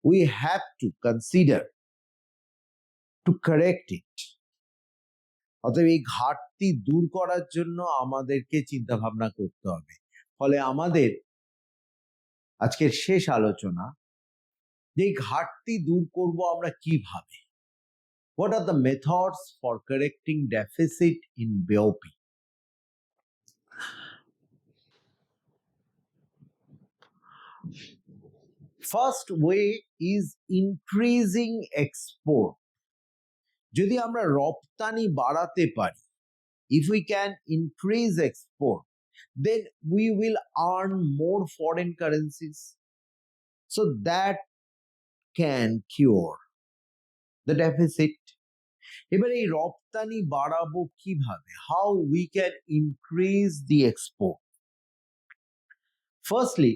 we have to consider to correct it. অতএব এই ঘাটতি দূর করার জন্য আমাদেরকে চিন্তা ভাবনা করতে হবে। ফলে আমাদের আজকের শেষ আলোচনা, যে ঘাটতি দূর করব আমরা কিভাবে? What are the methods for correcting deficit in BOP? First way is increasing export. যদি আমরা রপ্তানি বাড়াতে পারি, if we can increase export, then we will earn more foreign currencies. So that can cure the deficit. এবার এই রপ্তানি বাড়াবো কিভাবে? How we can increase the export? Firstly,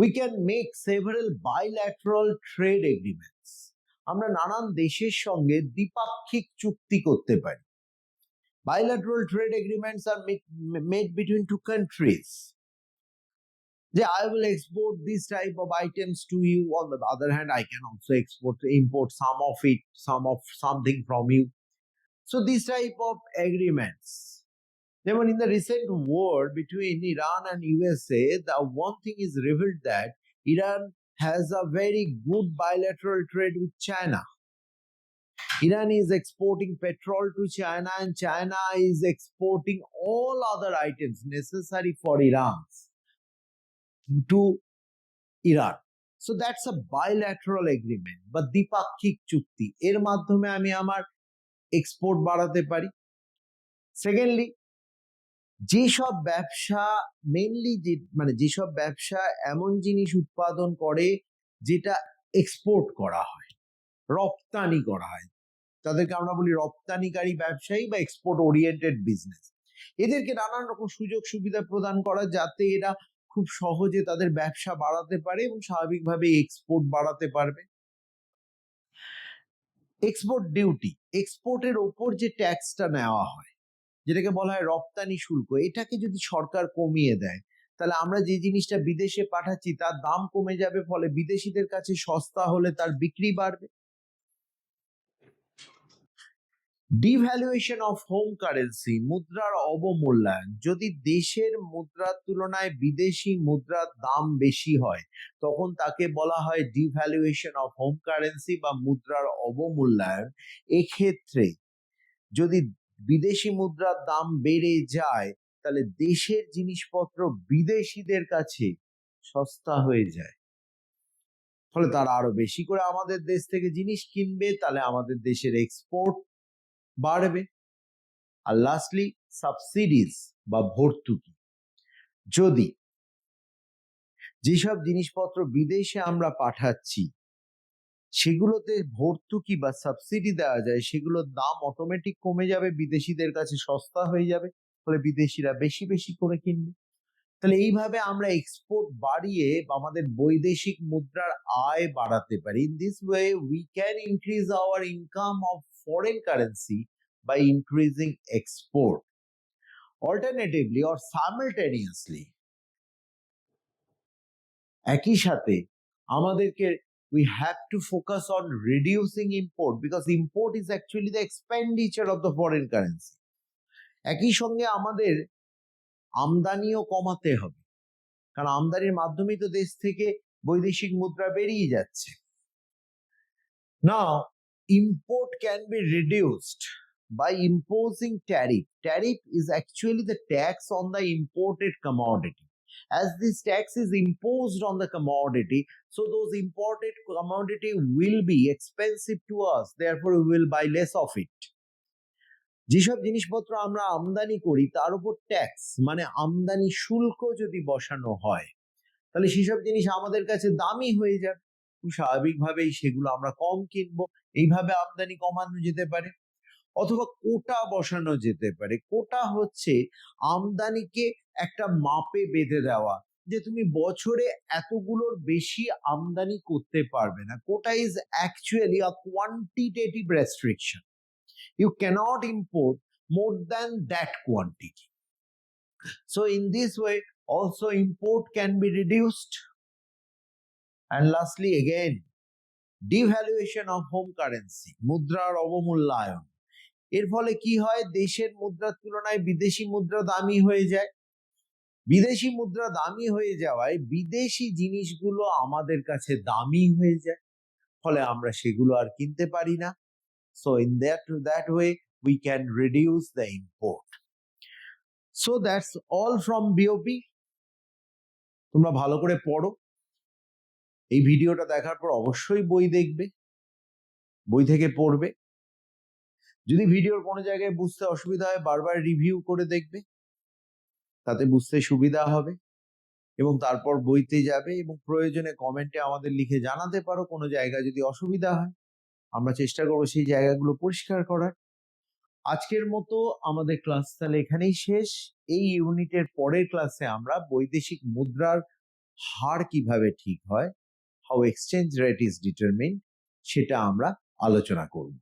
we can make several bilateral trade agreements. আমরা নানান দেশের সঙ্গে দ্বিপাক্ষিক চুক্তি করতে পারি। Bilateral trade agreements are made between two countries. I will export this type of items to you. On the other hand, I can also import some of it, something from you. So these type of agreements. Then in the recent war between Iran and USA, the one thing is revealed that Iran has a very good bilateral trade with China. Iran is exporting petrol to China and China is exporting all other items necessary for Iran to Iran. So that's a bilateral agreement, but দ্বিপাক্ষিক চুক্তি, এর মাধ্যমে আমি আমার export বাড়াতে পারি। Secondly, যেসব ব্যবসা যেসব ব্যবসা এমন জিনিস উৎপাদন করে যেটা এক্সপোর্ট করা হয়, রপ্তানি করা হয়, তাদেরকে আমরা বলি রপ্তানিকারী ব্যবসায়ী বা এক্সপোর্ট ওরিয়েন্টেড বিজনেস। এদেরকে নানান রকম সুযোগ সুবিধা প্রদান করা যাতে এরা খুব সহজে তাদের ব্যবসা বাড়াতে পারে এবং স্বাভাবিকভাবে এক্সপোর্ট বাড়াতে পারবে। এক্সপোর্ট ডিউটি, এক্সপোর্টের ওপর যে ট্যাক্সটা নেওয়া হয়, যেটাকে বলা হয় রপ্তানি শুল্ক, এটাকে যদি সরকার কমিয়ে দেয় তাহলে আমরা যে জিনিসটা বিদেশে পাঠাচ্ছি তার দাম কমে যাবে, ফলে বিদেশিদের কাছে সস্তা হলে তার বিক্রি বাড়বে। ডিভ্যালুয়েশন অফ হোম কারেন্সি, মুদ্রার অবমূল্যায়ন। যদি দেশের মুদ্রার তুলনায় বিদেশি মুদ্রার দাম বেশি হয় তখন তাকে বলা হয় ডিভ্যালুয়েশন অফ হোম কারেন্সি বা মুদ্রার অবমূল্যায়ন। এক্ষেত্রে যদি বিদেশি মুদ্রার দাম বেড়ে যায় তাহলে দেশের জিনিসপত্র বিদেশিদের কাছে সস্তা হয়ে যায়, ফলে তারা আরো বেশি করে আমাদের দেশ থেকে জিনিস কিনবে, তাহলে আমাদের দেশের এক্সপোর্ট বাড়বে। আর লাস্টলি সাবসিডিজ বা ভর্তুকি, যদি যেসব জিনিসপত্র বিদেশে আমরা পাঠাচ্ছি সেগুলোতে ভর্তুকি বা সাবসিডি দেওয়া যায়, সেগুলোর দাম অটোমেটিক কমে যাবে, বিদেশিদের কাছে সস্তা হয়ে যাবে, ফলে বিদেশিরা বেশি বেশি করে কিনবে। তাহলে এইভাবে আমরা এক্সপোর্ট বাড়িয়ে আমাদের বৈদেশিক মুদ্রার আয় বাড়াতে পারি। In this way we can increase our income of foreign currency by increasing export. Alternatively or simultaneously, একই সাথে আমাদেরকে we have to focus on reducing import, because import is actually the expenditure of the foreign currency. একই সঙ্গে আমাদের আমদানিও কমাতে হবে, কারণ আমদানির মাধ্যমেই তো দেশ থেকে বৈদেশিক মুদ্রা বেরিয়ে যাচ্ছে। Now import can be reduced by imposing tariff. Tariff is actually the tax on the imported commodity. As this tax is imposed on the commodity, so those imported commodity will be expensive to us, therefore we will buy less of it. যেসব জিনিসপত্র আমরা আমদানি করি তার উপর tax মানে আমদানি শুল্ক যদি বসানো হয়, তাহলে সেসব জিনিস আমাদের কাছে দামি হয়ে যাবে, খুব স্বাভাবিকভাবেই সেগুলো আমরা কম কিনবো। এইভাবে আমদানি কমানো যেতে পারে। অথবা কোটা বসানো যেতে পারে। কোটা হচ্ছে আমদানিকে একটা মাপে বেঁধে দেওয়া, যে তুমি বছরে এতগুলোর বেশি আমদানি করতে পারবে না। Quota is actually a quantitative restriction. You cannot import more than that quantity. So in this way also import can be reduced. And lastly again, devaluation of home currency, মুদ্রার অবমূল্যায়ন। এর ফলে কি হয়, দেশের মুদ্রার তুলনায় বিদেশি মুদ্রা দামি হয়ে যায়। বিদেশি মুদ্রা দামি হয়ে যাওয়ায় বিদেশি জিনিসগুলো আমাদের কাছে দামি হয়ে যায়, ফলে আমরা সেগুলো আর কিনতে পারি না। So in that way we can reduce the import. So that's all from BOP. তোমরা ভালো করে পড়ো। এই ভিডিওটা দেখার পর অবশ্যই বই দেখবে, বই থেকে পড়বে। যদি ভিডিওর কোনো জায়গায় বুঝতে অসুবিধা হয় বারবার রিভিউ করে দেখবে, তাতে বুঝতে সুবিধা হবে। এবং তারপর বইতে যাবে এবং প্রয়োজনে কমেন্টে আমাদের লিখে জানাতে পারো কোনো জায়গায় যদি অসুবিধা হয়। আমরা চেষ্টা করবো সেই জায়গাগুলো পরিষ্কার করার। আজকের মতো আমাদের ক্লাস তাহলে এখানেই শেষ। এই ইউনিটের পরের ক্লাসে আমরা বৈদেশিক মুদ্রার হার কিভাবে ঠিক হয়, how exchange rate is determined, সেটা আমরা আলোচনা করব।